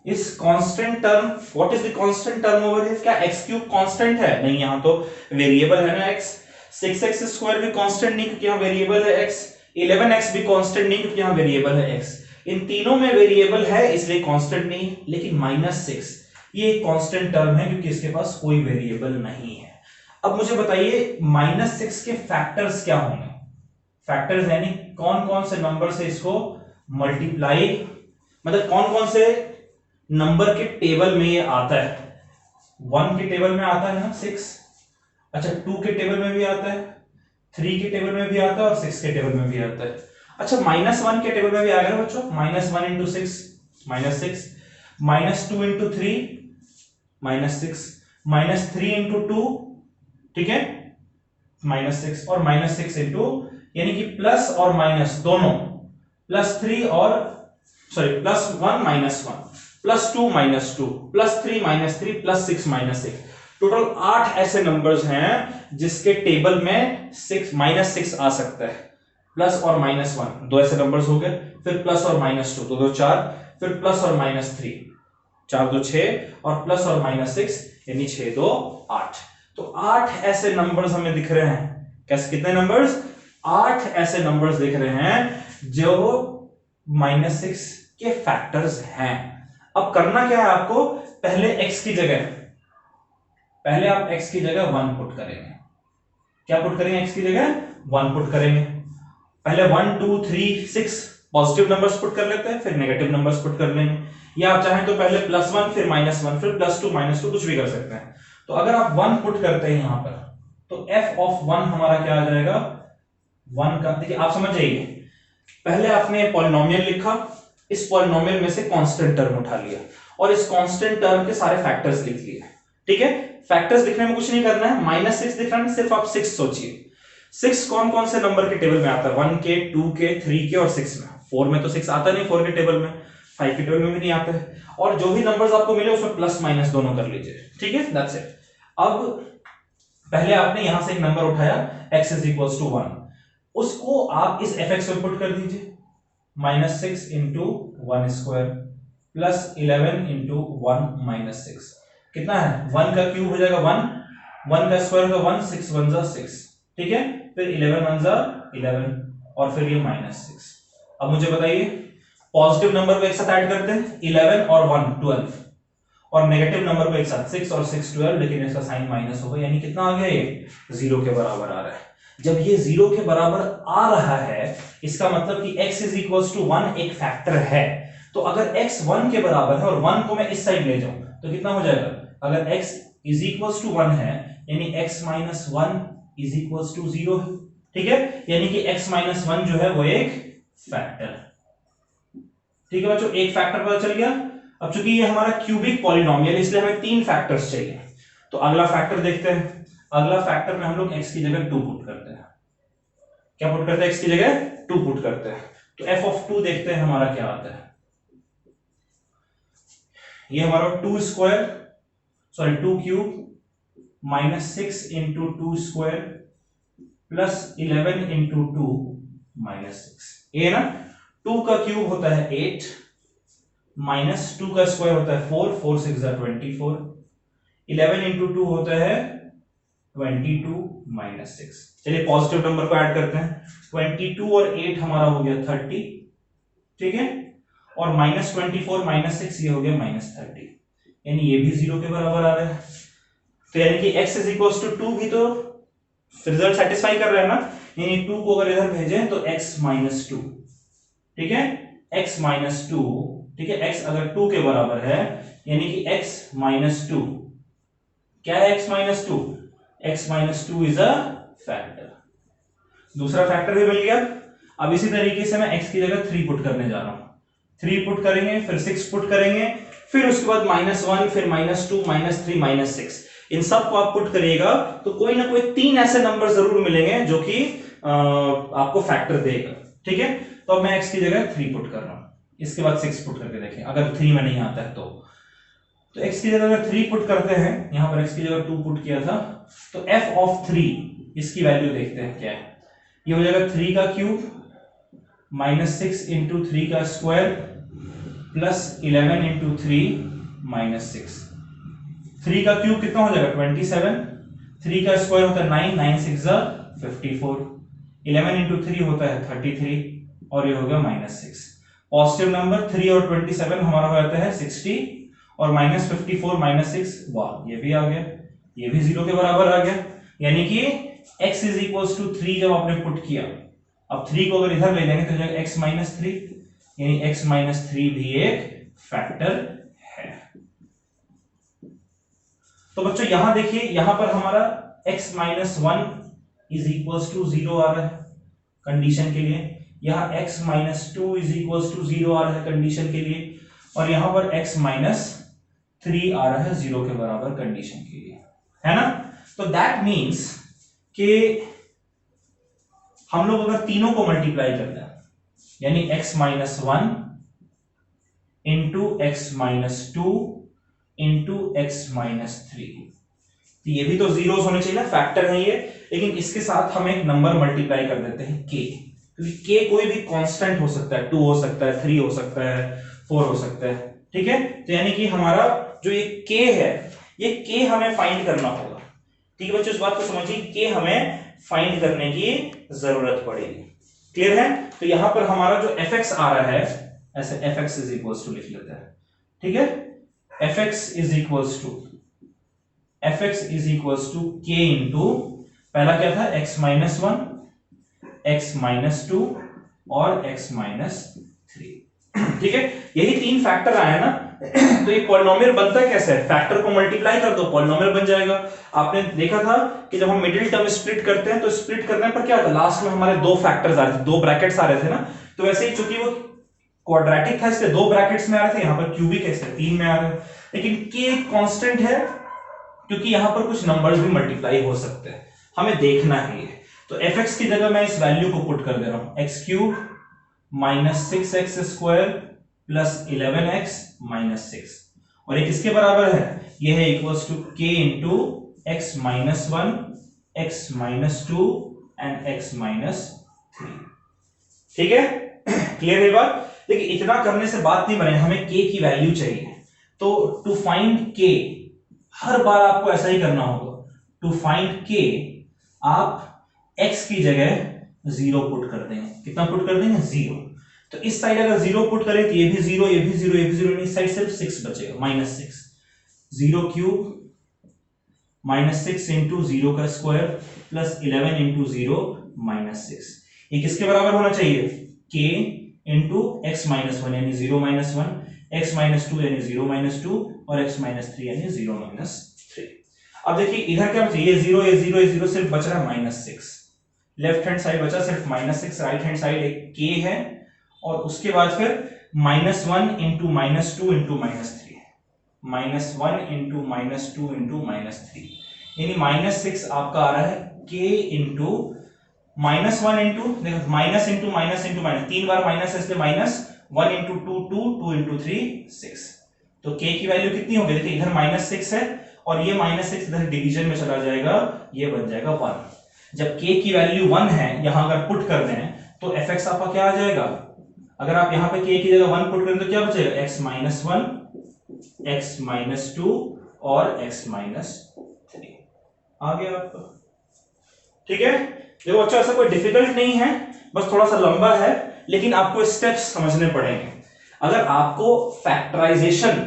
इस constant term, what is the constant term over here? क्या x क्यूब कांस्टेंट है? नहीं, यहां तो वेरिएबल है ना x। 6x स्क्वायर भी कांस्टेंट नहीं क्योंकि यहां वेरिएबल है x। 11x भी कांस्टेंट नहीं क्योंकि यहां वेरिएबल है x। इन तीनों में वेरिएबल है इसलिए कांस्टेंट नहीं, लेकिन -6 ये एक कांस्टेंट टर्म है क्योंकि इसके पास कोई वेरिएबल नहीं है। अब मुझे बताइए -6 के फैक्टर्स क्या होंगे? फैक्टर्स यानी कौन कौन से नंबर से इसको मल्टीप्लाई, मतलब कौन कौन से नंबर के टेबल में ये आता है। 1 के टेबल में आता है ना 6, अच्छा 2 के टेबल में भी आता है, 3 के टेबल में भी आता है और 6 के टेबल में भी आता है। अच्छा -1 के टेबल में भी आएगा ना बच्चों? -1 into 6 -6, -2 into 3 -6, -3 into 2, ठीक है, -6 और -6 into, यानी कि प्लस और माइनस दोनों, +3 और सॉरी +1 -1, +2 -2, +3 -3, +6 -6, टोटल 8 ऐसे नंबर्स हैं जिसके टेबल में -6 आ सकता है। प्लस और -1 दो ऐसे नंबर्स हो गए, फिर प्लस और -2 तो 4, फिर प्लस और -3 4 2 6 और प्लस और -6 यानी 6 2 8। तो 8 ऐसे नंबर्स हमें दिख रहे हैं। कैसे? कितने नंबर्स? 8 ऐसे नंबर्स दिख रहे हैं जो -6 के फैक्टर्स हैं। अब करना क्या है आपको? पहले x की जगह, पहले आप x की जगह 1 पुट करेंगे। क्या पुट करेंगे? x की जगह 1 पुट करेंगे। पहले 1 2 3 6 पॉजिटिव नंबर्स पुट कर लेते हैं, फिर नेगेटिव नंबर्स पुट कर लेंगे, या आप चाहें तो पहले +1 फिर -1 फिर +2 -2 कुछ भी कर सकते हैं। तो अगर आप 1 पुट करते हैं यहां पर तो f of 1 हमारा क्या आ जाएगा? 1 का, देखिए आप समझ जाइए, पहले आपने पॉलिनोमियल लिखा, इस पॉलिनोमियल में से कांस्टेंट टर्म उठा लिया और इस कांस्टेंट टर्म के सारे फैक्टर्स लिख लिए। ठीक है, फैक्टर्स लिखने में कुछ नहीं करना है, -6 दिख रहा है, सिर्फ आप 6 सोचिए। 6 कौन कौन से नंबर के टेबल में आता है? 1 के, 2 के, 3 के और 6 में। 4 में तो 6 आता नहीं, 4 के टेबल में, 5 के टेबल में भी नहीं आता है। और जो भी नंबर्स आपको मिले उसमें प्लस माइनस दोनों कर लीजिए। ठीक है, दैट्स इट। अब पहले आपने यहां से एक नंबर उठाया x = 1, उसको आप इस fx में पुट कर दीजिए। -6 into 1 square प्लस 11 into 1 - 6 कितना है? 1 का क्यूब हो जाएगा 1, 1 का स्क्वायर होगा 1, 6 1 जा 6, ठीक है, फिर 11 1 जा 11 और फिर ये -6। अब मुझे बताइए पॉजिटिव नंबर को एक साथ ऐड करते हैं, 11 और 1 12, और नेगेटिव नंबर को एक साथ 6 और 6 12, लेकिन इसका साइन माइनस होगा, यानी कितना आ गया? ये 0 के बराबर आ रहा है। जब ये 0 के बराबर आ रहा है इसका मतलब कि x = 1 एक फैक्टर है। तो अगर x 1 के बराबर है और 1 को मैं इस साइड ले जाऊं तो कितना हो जाएगा? अगर x = 1 है यानी x - 1 = 0 है। ठीक है, यानी कि x - 1 जो है वो एक फैक्टर है। ठीक है बच्चों, एक फैक्टर पता चल गया। अब चूंकि ये हमारा क्यूबिक पॉलिनोमियल इसलिए हमें 3 फैक्टर्स चाहिए। तो अगला फैक्टर देखते हैं। अगला फैक्टर में हम लोग x की जगह 2 पुट करते हैं। क्या पुट करते हैं? x की जगह 2 पुट करते हैं। तो f of 2 देखते हैं हमारा क्या आता है। ये हमारा 2 square sorry 2 cube -6 into 2 square plus 11 into 2 -6। ये ना 2 का क्यूब होता है 8 -2 का स्क्वायर होता है 4, 4 6 जा 24, 11 into 2 होता है 22 -6। चलिए पॉजिटिव नंबर को ऐड करते हैं, 22 और 8 हमारा हो गया 30, ठीक है, और -24 -6 ये हो गया -30, यानी ये भी 0 के बराबर आ रहा है। तो यानी कि x = 2 भी तो रिजल्ट सेटिस्फाई कर रहा है ना, यानी 2 को अगर इधर भेजें तो x - 2, ठीक है, x - 2, ठीक है, x अगर 2 के बराबर है यानी कि x - 2 क्या है? x - 2, x - 2 is a factor. दूसरा फैक्टर भी मिल गया। अब इसी तरीके से मैं x की जगह 3 पुट करने जा रहा हूं। 3 पुट करेंगे, फिर 6 पुट करेंगे, फिर उसके बाद -1 फिर -2 -3 -6, इन सब को आप पुट करिएगा तो कोई ना कोई 3 ऐसे नंबर जरूर मिलेंगे जो कि आपको फैक्टर देगा। ठीक है, तो अब मैं x की जगह 3 पुट कर रहा हूं, इसके बाद 6 पुट करके देखें अगर 3 में नहीं आता है तो x की जगह अगर 3 पुट करते हैं, यहां पर x की जगह 2 पुट किया था, तो f ऑफ 3 इसकी वैल्यू देखते हैं क्या है। ये हो जाएगा 3 का क्यूब माइनस 6 इंटू 3 का स्क्वायर प्लस 11 इंटू 3 माइनस 6। 3 का क्यूब कितना हो जाएगा 27, 3 का स्क्वायर होता है 9, 9 6 54, 11 इंटू 3 होता है 33 और ये हो गया माइनस 6। पॉजिटिव नंबर 3 और 27 हमारा हो जाता है 60 और माइनस 54 माइनस 6, वाह ये भी आ गया, ये भी 0 के बराबर आ गया। यानी कि x इज इक्वल्स टू 3 जब आपने पुट किया, अब 3 को अगर इधर ले जाएंगे तो हो जाएगा x माइनस 3, यानी x माइनस 3 भी एक फैक्टर है। तो बच्चों यहां देखिए, यहां पर हमारा x minus 1 is equals to 0 आ रहा है कंडीशन के लिए, यहां x minus 2 is equals to 0 आ रहा है कंडीशन के लिए, और यहां पर x माइनस 3 आ रहा है 0 के बराबर कंडीशन के लिए, है ना। तो दैट मीन्स कि हम लोग अगर तीनों को मल्टीप्लाई करते हैं, यानी x minus 1 into x minus 2 into x minus 3, तो ये भी तो जीरोस होने चाहिए ना, फैक्टर है ये, लेकिन इसके साथ हम एक नंबर मल्टीप्लाई कर देते हैं k, क्योंकि k कोई भी कांस्टेंट हो सकता है, 2 हो सकता है, 3 हो सकता है, 4 हो सकता है। ठीक है, तो यानी कि हमारा जो ये k है, ये k हमें फाइंड करना होगा। ठीक है बच्चों, इस बात को समझिए, k हमें फाइंड करने की जरूरत पड़ेगी। क्लियर है। तो यहां पर हमारा जो fx आ रहा है, ऐसे fx इज इक्वल्स टू लिख लेते हैं। ठीक है, fx is equals to k into पहला क्या था x माइनस 1, x माइनस 2 और x माइनस 3। ठीक है, यही 3 फैक्टर आया ना। तो एक पॉलिनोमियल बनता कैसे है, फैक्टर को मल्टीप्लाई कर दो पॉलिनोमियल बन जाएगा। आपने देखा था कि जब हम मिडिल टर्म स्प्लिट करते हैं तो स्प्लिट करने पर क्या होता है, लास्ट में हमारे 2 फैक्टर्स आ रहे थे, 2 ब्रैकेट्स आ रहे थे ना। तो वैसे ही चूंकि वो क्वाड्रेटिक था इसलिए 2 ब्रैकेट्स में आ रहे थे, यहां पर क्यूबिक है इसलिए 3 में आ रहे हैं। लेकिन k एक कांस्टेंट है क्योंकि यहां पर कुछ नंबर्स भी मल्टीप्लाई हो सकते हैं, हमें देखना है ये। तो fx की जगह मैं इस वैल्यू को पुट कर दे रहा हूं, x cube minus 6x square plus 11x minus 6, और ये किसके बराबर है, ये है equals to k into x minus 1, x minus 2 and x minus 3। ठीक है, क्लियर है बात। देखिए इतना करने से बात नहीं बने, हमें k की वैल्यू चाहिए। तो टू फाइंड k हर बार आपको ऐसा ही करना होगा, टू फाइंड k आप x की जगह 0 पुट कर देंगे। कितना पुट कर देंगे, 0। तो इस साइड अगर 0 पुट करें तो ये भी 0, ये भी 0, ये भी 0, इस साइड सिर्फ 6 बचेगा, माइनस 6। 0 क्यूब माइनस 6 इंटू 0 का स्क्वायर प्लस 11 इंटू 0 माइनस 6। ये किसके बराबर होना चाहिए, k इंटू एक्स माइनस 1 यानी 0 माइनस 1, एक्स माइनस 2 यानी 0 माइनस 2 और एक्स माइनस 3 यानी 0 माइनस 3। अब देखिए इधर क्या बचा, ये 0, ये 0, ये 0, सिर्फ बच रहा है माइनस 6। लेफ्ट हैंड साइड बचा सिर्फ माइनस 6, राइट हैंड साइड एक k है, और उसके बाद फिर minus 1 into minus 2 into minus 3, minus 1 into minus 2 into minus 3, यानी माइनस 6 आपका आ रहा है k इंटू माइनस 1 इंटू, देखो minus into minus into minus, 3 बार माइनस है इसलिए माइनस 1 इंटू 2 2, 2 इंटू 3 6। तो k की वैल्यू कितनी होगी, देखिए इधर माइनस 6 है और ये माइनस 6 इधर डिवीजन में चला जाएगा, ये बन जाएगा 1। जब k की वैल्यू 1 है, यहां अगर पुट कर दें तो fx आपका क्या आ जाएगा, अगर आप यहां पे k की जगह 1 पुट करें तो क्या बचेगा, x माइनस 1, x माइनस 2 और x माइनस 3 आ गया आपका। ठीक है, देखो अच्छा ऐसा कोई डिफिकल्ट नहीं है, बस थोड़ा सा लंबा है, लेकिन आपको स्टेप्स समझने पड़ेंगे। अगर आपको फैक्टराइजेशन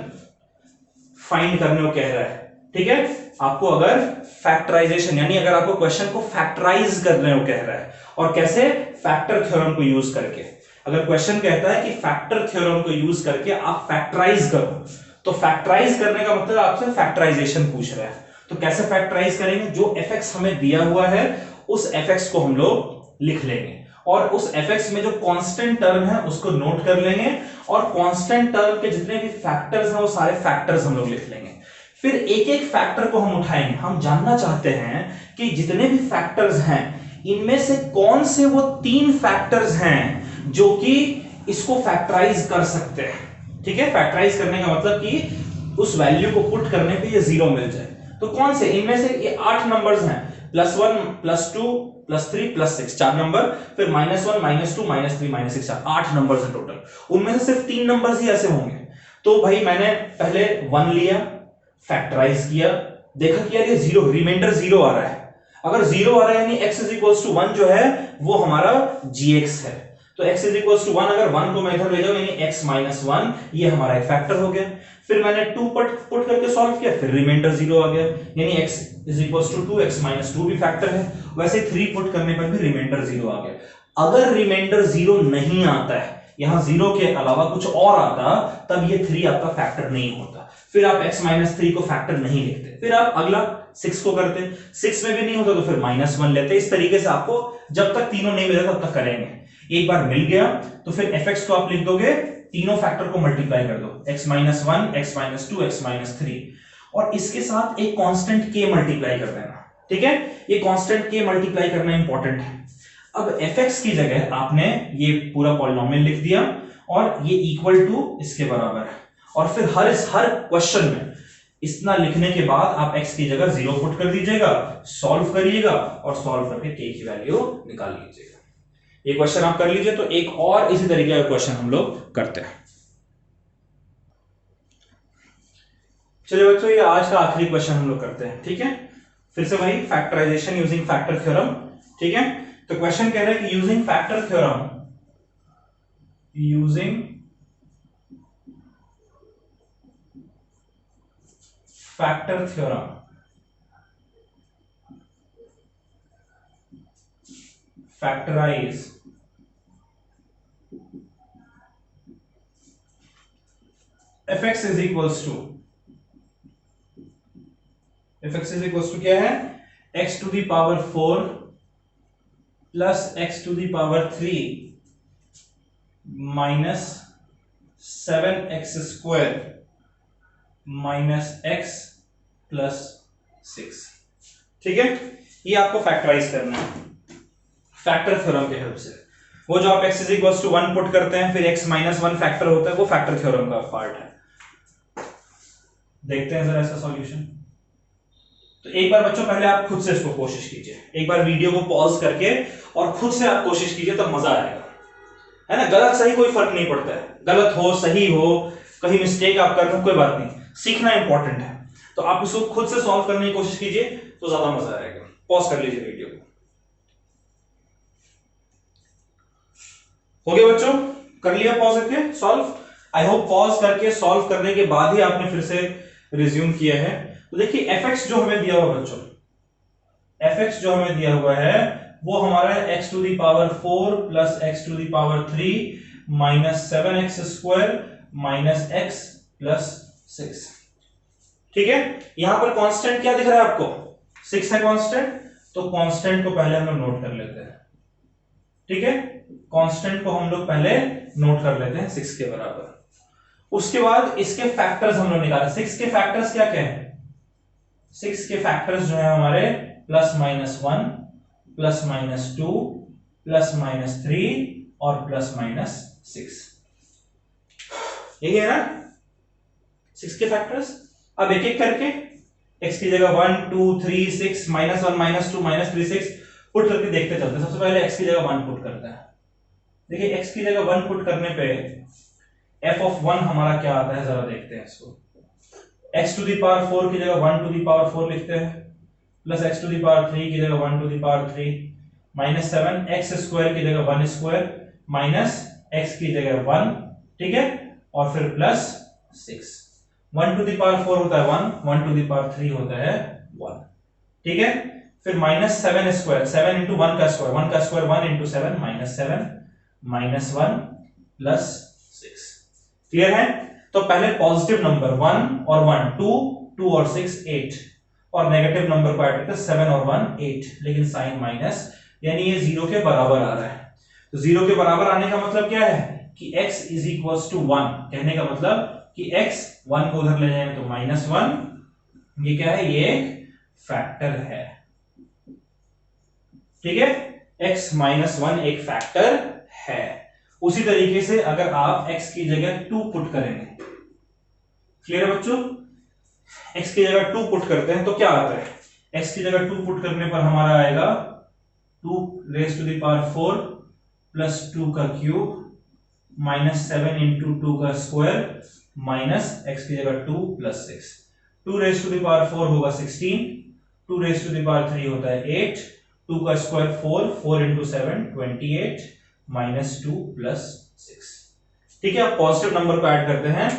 फाइंड करने को कह रहा है, ठीक है, आपको अगर फैक्टराइजेशन यानी अगर आपको क्वेश्चन को फैक्टराइज करने को कह रहा है, और कैसे, फैक्टर थ्योरम को यूज करके। अगर क्वेश्चन कहता है कि फैक्टर थ्योरम को यूज करके आप फैक्टराइज करो, तो फैक्टराइज करने का मतलब आपसे फैक्टराइजेशन पूछ रहा है। तो कैसे फैक्टराइज करेंगे, जो fx हमें दिया हुआ है उस fx को हम लोग लिख लेंगे, और उस fx में जो कांस्टेंट टर्म है उसको नोट कर लेंगे, और कांस्टेंट टर्म के जितने भी फैक्टर्स हैं वो सारे फैक्टर्स हम लोग लिख लेंगे। फिर एक एक फैक्टर को हम उठाएंगे, हम जानना चाहते हैं कि जितने भी फैक्टर्स हैं इनमें से कौन से वो 3 फैक्टर्स हैं जो कि इसको फैक्टराइज कर सकते हैं। ठीक है, फैक्टराइज करने का मतलब कि उस वैल्यू को पुट करने पे ये 0 मिल जाए। तो कौन से, इनमें से ये 8 नंबर्स हैं, +1 +2 +3 +6, 4 नंबर, फिर -1 -2 -3 -6, 8 नंबर्स हैं टोटल। उनमें से सिर्फ 3 नंबर्स ही ऐसे होंगे। तो भाई मैंने पहले 1 लिया, फैक्टराइज किया, देखा कि यार ये 0, रिमाइंडर 0 आ रहा है। अगर 0 आ रहा है यानी x = 1 जो है वो हमारा gx है। तो x = 1, अगर 1 को मैं इधर ले जाऊं यानी x - 1, ये हमारा एक फैक्टर हो गया। फिर मैंने 2 पुट करके सॉल्व किया, फिर रिमाइंडर 0 आ गया, यानी x = 2, x - 2 भी फैक्टर है। वैसे 3 पुट करने पर भी रिमाइंडर 0 आ गया। अगर रिमाइंडर 0 नहीं आता है, यहां 0 के अलावा कुछ और आता, तब ये 3 आपका फैक्टर नहीं होता। फिर आप x - 3 को फैक्टर नहीं लिखते। फिर आप अगला 6 को करते, 6 में भी नहीं होता तो फिर -1 लेते। इस तरीके से आपको जब तक तीनों नहीं मिले तब तक करेंगे। एक बार मिल गया तो फिर fx को आप लिख दोगे, तीनों फैक्टर को मल्टीप्लाई कर दो, x - 1 x - 2 x - 3, और इसके साथ एक कांस्टेंट k मल्टीप्लाई कर देना। ठीक है, ये कांस्टेंट k मल्टीप्लाई करना इंपॉर्टेंट है। अब fx की जगह आपने ये पूरा पॉलिनोमियल लिख दिया और ये इक्वल टू इसके बराबर है, और फिर हर क्वेश्चन में इतना लिखने के बाद आप x की जगह 0 पुट कर दीजिएगा, सॉल्व करिएगा और सॉल्व करके k की वैल्यू निकाल लीजिएगा। ये क्वेश्चन आप कर लीजिए। तो एक और इसी तरीके का क्वेश्चन हम लोग करते हैं। चलिए बच्चों, ये आज का आखिरी क्वेश्चन हम लोग करते हैं। ठीक है, फिर से वही फैक्टराइजेशन यूजिंग फैक्टर थ्योरम। ठीक है, तो क्वेश्चन कह रहा है कि using factor theorem, using factor theorem factorise fx is equals to क्या है, x to the power 4 plus x to the power 3 minus 7x square minus x plus 6। ठीक है, ये आपको फैक्टराइज करना है फैक्टर थ्योरम के हेल्प से। वो जो आप x = 1 पुट करते हैं, फिर x - 1 फैक्टर होता है, वो फैक्टर थ्योरम का पार्ट है। देखते हैं जरा इसका सॉल्यूशन। तो एक बार बच्चों पहले आप खुद से इसको कोशिश कीजिए, एक बार वीडियो को पॉज करके और खुद से आप कोशिश कीजिए, तब मजा आएगा, है ना। गलत सही कोई फर्क नहीं पड़ता है, गलत हो सही हो, कहीं मिस्टेक आप कर रहे हो कोई बात नहीं, सीखना इंपॉर्टेंट है। तो आप इसको खुद से सॉल्व करने की कोशिश कीजिए तो ज्यादा मजा आएगा। पॉज कर लीजिए वीडियो को। हो गया बच्चों, कर लिया पॉज करके सॉल्व। आई होप पॉज करके सॉल्व करने के बाद ही आपने फिर से रिज्यूम किया है। तो देखिए fx जो हमें दिया हुआ बच्चों, fx जो हमें दिया हुआ है वो हमारा x to the power 4 plus x to the power 3 minus 7x square minus x plus 6। ठीक है, यहां पर कांस्टेंट क्या दिख रहा है आपको, 6 है कांस्टेंट। तो कांस्टेंट को पहले हम लोग नोट कर लेते हैं। ठीक है, कांस्टेंट को हम लोग पहले नोट कर लेते हैं 6 के बराबर। उसके बाद इसके फैक्टर्स हम लोग निकाले। 6 के फैक्टर्स क्या क्या है, 6 के फैक्टर्स जो है हमारे +-1 +-2 +-3 और +-6, यही है ना 6 के फैक्टर्स। अब एक एक करके x की जगह 1 2 3 6 -1 -2 -3 6 पुट करके देखते चलते। सबसे पहले x की जगह 1 पुट करते हैं। देखिए x की जगह 1 पुट करने पे f(1) हमारा क्या आता है, जरा देखते हैं इसको। x टू द पावर 4 की जगह 1 टू द पावर 4 लिखते हैं, plus x to the power 3 की जगह 1 to the power 3 minus 7x square की जगह 1 स्क्वायर माइनस x की जगह 1। ठीक है, और फिर +6। 1 टू द पावर 4 होता है 1, 1 टू द पावर 3 होता है 1। ठीक है, फिर -7 स्क्वायर, 7 into 1 का स्क्वायर, 1 का स्क्वायर 1 into 7 -7 -1 +6। क्लियर है। तो पहले पॉजिटिव नंबर 1 और 1 2 2 और 6 8, और नेगेटिव नंबर को ऐड करते 7 और 1 8, लेकिन साइन माइनस, यानी ये 0 के बराबर आ रहा है। तो 0 के बराबर आने का मतलब क्या है कि x = 1, कहने का मतलब कि x 1 को उधर ले जाएंगे तो -1 ये क्या है, ये एक फैक्टर है, ठीक है। x माइनस वन एक फैक्टर है। उसी तरीके से अगर आप x की जगह 2 पुट करेंगे, क्लियर है बच्चों, x की जगह 2 पुट करते हैं तो क्या आता है, x की जगह 2 पुट करने पर हमारा आएगा 2 raise to the power 4 plus 2 का क्यूब माइनस 7 इंटू 2 का स्क्वायर माइनस x की जगह 2 plus 6। 2 raise to the power 4 होगा 16, 2 रेज टू द पावर 3 होता है 8, 2 का स्क्वायर 4, 4 इंटू 7 28 माइनस 2 प्लस 6, ठीक है। अब पॉजिटिव नंबर को ऐड करते हैं,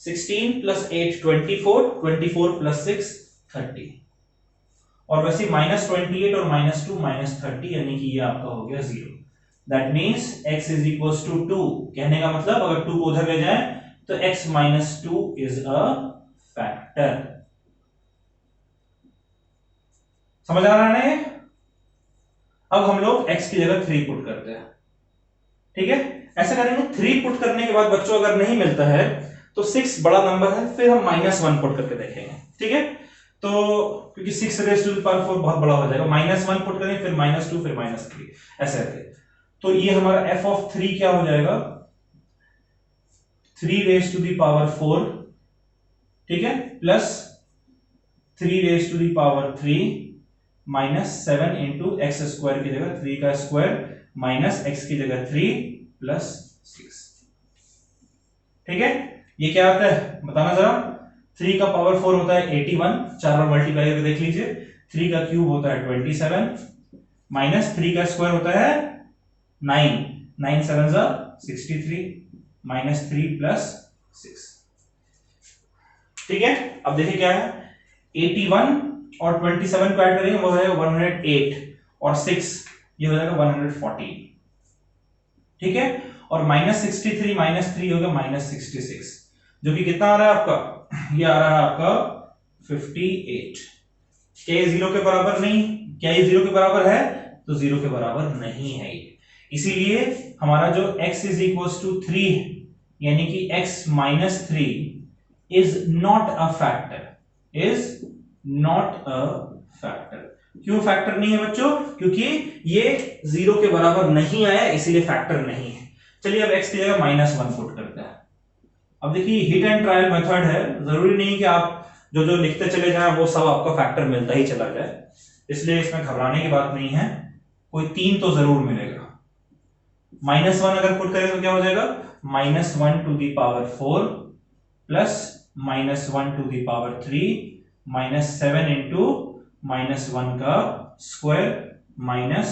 16 प्लस 8 24, 24 प्लस 6 30, और वैसे माइनस 28 और माइनस 2 माइनस 30, यानी कि ये आपका हो गया 0। That means x is equals to 2, कहने का मतलब अगर 2 को उधर ले जाएं तो x minus 2 is a factor. समझ आ रहा है ना ये? अब हम लोग x की जगह 3 पुट करते हैं, ठीक है। ऐसा करेंगे, 3 पुट करने के बाद बच्चों अगर नहीं मिलता है तो 6 बड़ा नंबर है, फिर हम माइनस 1 पुट करके देखेंगे, ठीक है। तो क्योंकि 6 रेज टू द पावर 4 बहुत बड़ा हो जाएगा, माइनस 1 पुट करेंगे, फिर माइनस 2, फिर माइनस 3, ऐसे करके। तो ये हमारा f ऑफ 3 क्या हो जाएगा, 3 रेज टू द पावर 4, ठीक है, plus 3 raise to the power 3 minus 7 into x square की जगह 3 का स्क्वायर माइनस x की जगह 3 प्लस 6, ठीक है। ये क्या आता है बताना जरा, 3 का पावर 4 होता है 81, 4 बार मल्टीप्लाई करके देख लीजिए, 3 का क्यूब होता है 27 माइनस 3 का स्क्वायर होता है 9, 9 7 जा 63 माइनस 3 प्लस 6, ठीक है। अब देखिए क्या है, 81 और 27 को ऐड करेंगे वो है 108 और 6 ये हो जाएगा 140, ठीक है। और माइनस 63 माइनस 3 होगा माइनस 66, जो कि कितना आ रहा है आपका, ये आ रहा है आपका 58। क्या ये 0 के बराबर नहीं, क्या ये 0 के बराबर है, तो 0 के बराबर नहीं है ये। इसीलिए हमारा जो x इज इक्वल्स टू 3 यानी कि x minus 3 is not a factor, is not a factor. क्यों फैक्टर नहीं है बच्चों, क्योंकि ये 0 के बराबर नहीं आया, इसीलिए फैक्टर नहीं है। चलिए अब x की जगह माइनस 1 पुट करते हैं। अब देखिए हिट एंड ट्रायल मेथड है, जरूरी नहीं कि आप जो जो लिखते चले जाएं वो सब आपको फैक्टर मिलता ही चला जाए, इसलिए इसमें घबराने की बात नहीं है, कोई 3 तो जरूर मिलेगा। माइनस 1 अगर पुट करें तो क्या हो जाएगा, minus 1 to the power 4 plus minus 1 to the power 3 minus 7 into minus 1 का स्क्वायर माइनस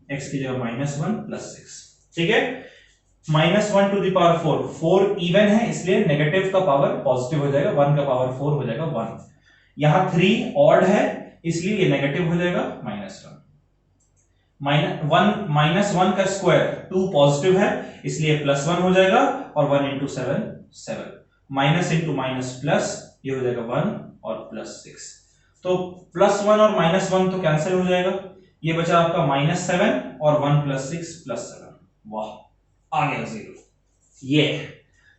x की जगह माइनस 1 प्लस 6, ठीक है। Minus 1 to the power 4, 4 even है इसलिए नेगेटिव का पावर पॉजिटिव हो जाएगा, 1 का पावर 4 हो जाएगा 1। यहां 3 ऑड है इसलिए ये नेगेटिव हो जाएगा माइनस 1। माइनस 1 का स्क्वायर 2 पॉजिटिव है इसलिए प्लस 1 हो जाएगा, और 1 into 7 7, minus into minus plus, ये हो जाएगा 1 और प्लस 6। तो प्लस 1 और माइनस 1 तो कैंसिल हो जाएगा, ये बचा आपका माइनस 7 और 1 प्लस 6 प्लस 7, वाह आ गया 0। ये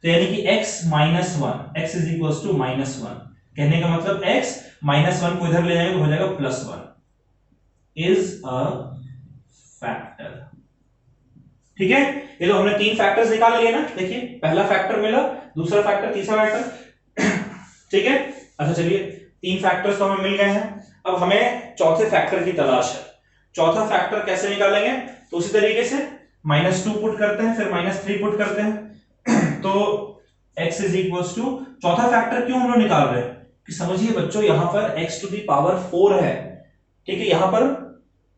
तो यानी कि x minus 1, x is equal to minus 1, कहने का मतलब x माइनस 1 को इधर ले जाएंगे तो हो जाएगा प्लस 1, इज अ फैक्टर, ठीक है। ये तो हमने 3 फैक्टर्स निकाल लिए ना, देखिए पहला फैक्टर मिला, दूसरा फैक्टर, तीसरा फैक्टर, ठीक है। अच्छा चलिए 3 फैक्टर्स तो हमें मिल गए हैं, अब हमें चौथे फैक्टर की तलाश है। चौथा फैक्टर कैसे निकालेंगे, तो उसी तरीके से माइनस 2 पुट करते हैं, फिर माइनस 3 पुट करते हैं, तो x इज इक्वल टू, चौथा फैक्टर क्यों हम लोग निकाल रहे हैं कि समझिए बच्चों यहां पर x टू दी पावर 4 है, ठीक है। यहां पर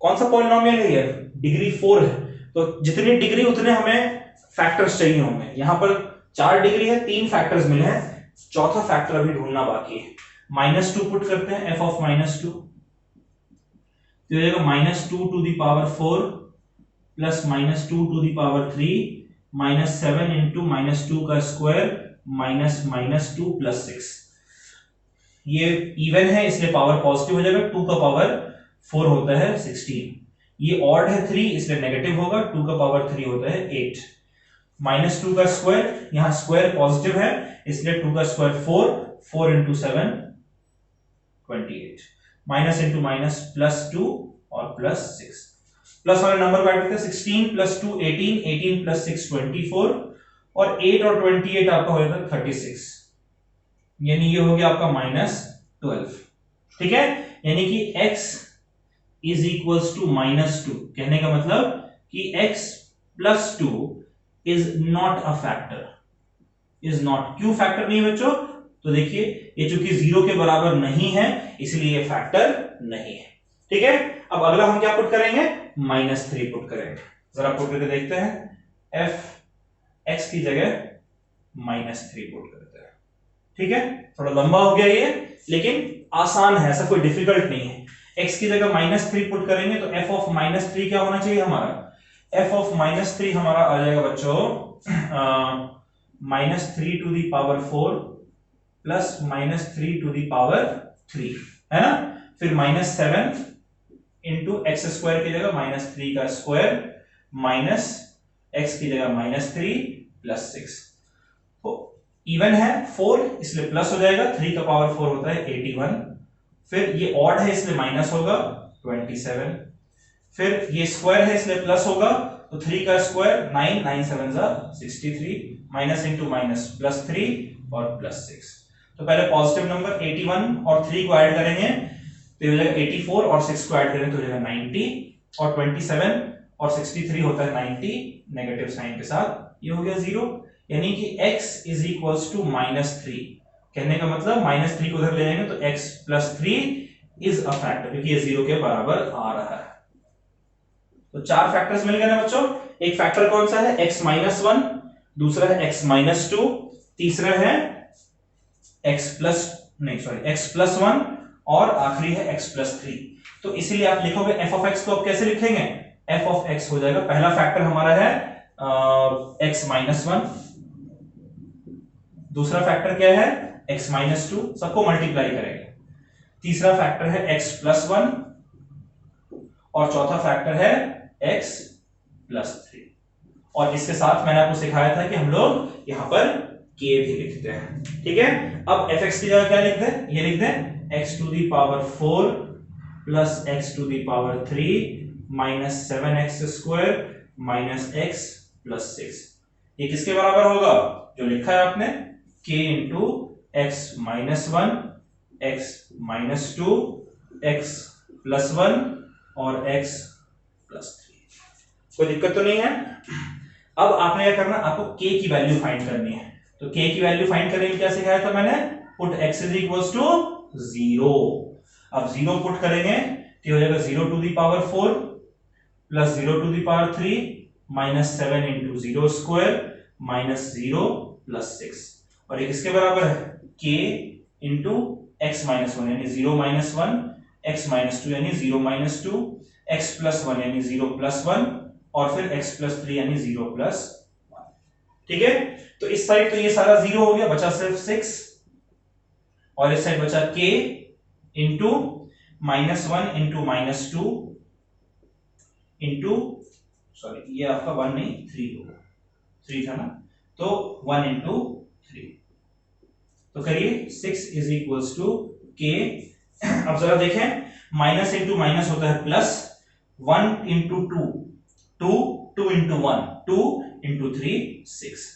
कौन सा पॉलिनोमियल है ये, डिग्री 4 है, तो जितनी डिग्री उतने हमें फैक्टर्स चाहिए होंगे। यहां पर 4 डिग्री है, 3 फैक्टर्स मिले हैं, चौथा फैक्टर अभी ढूंढना बाकी है। माइनस 2 पुट करते हैं, f ऑफ माइनस 2 तो हो जाएगा minus 2 to the power 4 plus minus 2 to the power 3 minus 7 into minus 2 का स्क्वायर माइनस माइनस 2 प्लस 6, ये इवन है इसलिए पावर पॉजिटिव हो जाएगा, 2 का पावर 4 होता है 16, ये ऑड है 3 इसलिए नेगेटिव होगा, 2 का पावर 3 होता है 8, माइनस 2 का स्क्वायर, यहां स्क्वायर पॉजिटिव है इसलिए 2 का square 4, 4 into 7 28 minus into minus +2 और +6 प्लस वाले नंबर को ऐड करते हैं 16 + 2 18 18 + 6 24 और 8 और 28 आपका हो जाता है 36 यानी ये हो गया आपका -12 ठीक है यानी कि x इज इक्वल्स टू -2 कहने का मतलब कि x + 2 is not a factor is not क्यों फैक्टर नहीं है बच्चों तो देखिए ये चूंकि 0 के बराबर नहीं है इसलिए ये फैक्टर नहीं है ठीक है अब अगला हम क्या पुट करेंगे -3 पुट करेंगे जरा पुट करके देखते हैं f x की जगह -3 पुट करते हैं ठीक है थोड़ा लंबा हो गया ये लेकिन आसान है ऐसा कोई डिफिकल्ट नहीं है x की जगह -3 पुट करेंगे तो f ऑफ -3 क्या होना चाहिए हमारा f ऑफ -3 हमारा आ जाएगा बच्चों -3 to the power 4 plus -3 to the power 3 है ना फिर -7 इंटू एक्स स्क्वायर की जगह -3 का स्क्वायर माइनस एक्स की जगह -3 + 6 तो इवन है 4 इसलिए प्लस हो जाएगा 3 का पावर 4 होता है 81 फिर ये ऑड है इसलिए माइनस होगा 27 फिर ये स्क्वायर है इसलिए प्लस होगा तो 3 का स्क्वायर 9 9 7 63 माइनस इंटू माइनस +3 और +6 तो पहले पॉजिटिव नंबर 81 और 3 को ऐड करेंगे तो ये हो जाएगा 84 और 6 को ऐड करें तो हो जाएगा 90 और 27 और 63 होता है 90 नेगेटिव साइन के साथ ये हो गया 0 यानी कि x इज इक्वल्स टू -3 कहने का मतलब -3 को उधर ले जाएंगे तो x + 3 इज अ फैक्टर क्योंकि ये 0 के बराबर आ रहा है तो 4 फैक्टर्स मिल गए ना बच्चों एक फैक्टर कौन सा है x -1 दूसरा है x -2 तीसरा है x + 1 और आखिरी है x + 3 तो इसीलिए आप लिखोगे f of x को आप कैसे लिखेंगे f of x हो जाएगा पहला फैक्टर हमारा है x -1 दूसरा फैक्टर क्या है x -2 सबको मल्टीप्लाई करेंगे तीसरा फैक्टर है x + 1 और चौथा फैक्टर है x + 3 और इसके साथ मैंने आपको सिखाया था कि हम लोग यहां पर k भी लिखते हैं ठीक है अब fx की जगह क्या लिखते हैं ये लिखते हैं x to the power 4 plus x to the power 3 minus 7x square minus x plus 6 ये किसके बराबर होगा जो लिखा है आपने k into x -1 x -2 x plus 1 और x plus 3 कोई दिक्कत तो नहीं है अब आपने क्या करना आपको k की वैल्यू फाइंड करनी है तो k की वैल्यू फाइंड करने के लिए क्या सिखाया था मैंने put x is equals to 0 अब 0 पुट करेंगे तो हो जाएगा 0 to the power 4 plus 0 to the power 3 minus 7 into 0 square minus 0 plus 6 और ये किसके बराबर है k into x minus 1 यानी 0 minus 1 x minus 2 यानी 0 minus 2 x plus 1 यानी 0 plus 1 और फिर x plus 3 यानी 0 plus 1 ठीक है तो इस साइड तो ये सारा 0 हो गया बचा सिर्फ 6 और इस साइड बचा k into -1 into -2 into sorry ये आपका 1 नहीं 3 होगा 3 था ना तो 1 इंटू 3 तो करिए 6 इज इक्वल्स टू k अब जरा देखें माइनस इंटू माइनस होता है प्लस 1 इंटू 2 2 2 इंटू 1 2 इंटू 3 6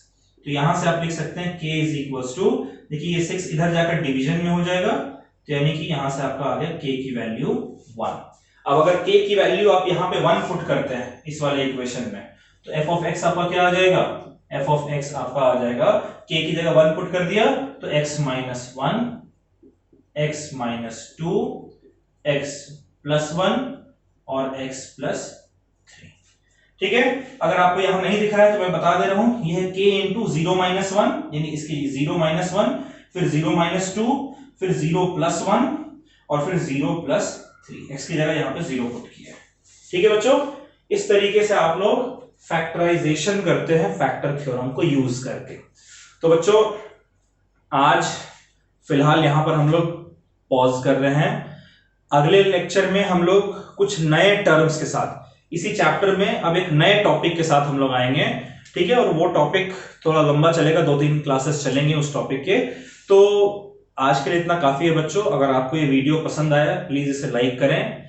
तो यहां से आप लिख सकते हैं k इज इक्वल्स टू देखिए ये 6 इधर जाकर डिवीजन में हो जाएगा तो यानी कि यहां से आपका आ गया k की वैल्यू 1 अब अगर k की वैल्यू आप यहां पे 1 पुट करते हैं इस वाले इक्वेशन में तो f of x आपका क्या आ जाएगा f of x आपका आ जाएगा k की जगह 1 पुट कर दिया तो x minus 1 x minus 2 x plus 1 और x plus 3 ठीक है अगर आपको यहां नहीं दिख रहा है तो मैं बता दे रहा हूं यह k into 0 minus 1 यानी इसकी 0 minus 1 फिर 0 minus 2 फिर 0 plus 1 और फिर 0 plus 3 x की जगह यहां पे 0 पुट किया है ठीक है बच्चों इस तरीके से आप लोग फैक्टराइजेशन करते हैं फैक्टर थ्योरम को यूज करके तो बच्चों आज फिलहाल यहां पर हम लोग पॉज कर रहे हैं अगले लेक्चर में हम लोग कुछ नए टर्म्स के साथ इसी चैप्टर में अब एक नए टॉपिक के साथ हम लोग आएंगे ठीक है और वो टॉपिक थोड़ा लंबा चलेगा 2-3 क्लासेस चलेंगे उस टॉपिक के तो आज के लिए इतना काफी है बच्चों। अगर आपको ये वीडियो पसंद आया प्लीज इसे लाइक करें,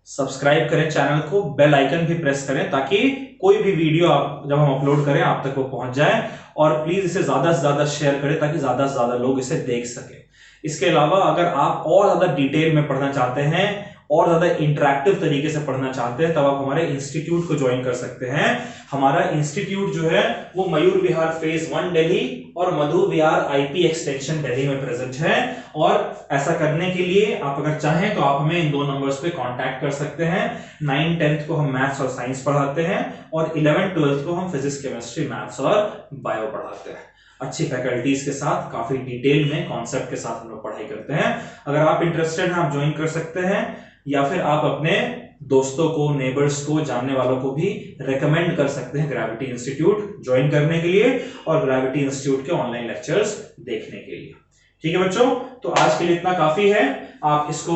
सब्सक्राइब करें चैनल को, बेल आइकन भी प्रेस करें ताकि कोई भी वीडियो आप जब हम अपलोड करें आप तक वो पहुंच जाए। और प्लीज इसे ज्यादा से ज्यादा शेयर करें ताकि ज्यादा से ज्यादा लोग इसे देख सके। इसके अलावा अगर आप और ज्यादा डिटेल में पढ़ना चाहते हैं और ज्यादा इंटरेक्टिव तरीके से पढ़ना चाहते हैं तब आप हमारे इंस्टीट्यूट को ज्वाइन कर सकते हैं। हमारा इंस्टीट्यूट जो है वो मयूर विहार फेज 1 दिल्ली और मधु विहार आईपी एक्सटेंशन दिल्ली में प्रेजेंट है। और ऐसा करने के लिए आप अगर चाहें तो आप हमें इन 2 नंबर्स पे कांटेक्ट कर सकते हैं। 9th 10th को हम मैथ्स और साइंस पढ़ाते हैं और 11th 12th को हम फिजिक्स केमिस्ट्री मैथ्स और बायो पढ़ाते हैं। अच्छी फैकल्टीज के साथ काफी डिटेल में कॉन्सेप्ट के साथ हम लोग पढ़ाई करते हैं। अगर आप इंटरेस्टेड हैं आप ज्वाइन कर सकते हैं या फिर आप अपने दोस्तों को, नेबर्स को, जानने वालों को भी रेकमेंड कर सकते हैं ग्रेविटी इंस्टीट्यूट ज्वाइन करने के लिए और ग्रेविटी इंस्टीट्यूट के ऑनलाइन लेक्चर्स देखने के लिए। ठीक है बच्चों, तो आज के लिए इतना काफी है। आप इसको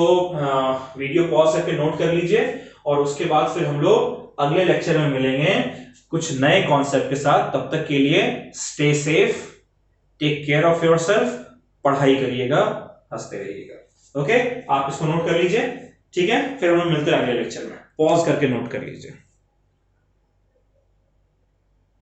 वीडियो पॉज करके नोट कर लीजिए और उसके बाद फिर हम लोग अगले लेक्चर में मिलेंगे कुछ नए कॉन्सेप्ट के साथ। तब तक के लिए stay safe, take care of yourself, पढ़ाई करिएगा, हंसते रहिएगा। ओके, आप इसको नोट कर लीजिए। ठीक है, फिर हम मिलते हैं अगले लेक्चर में। पॉज करके नोट कर लीजिए।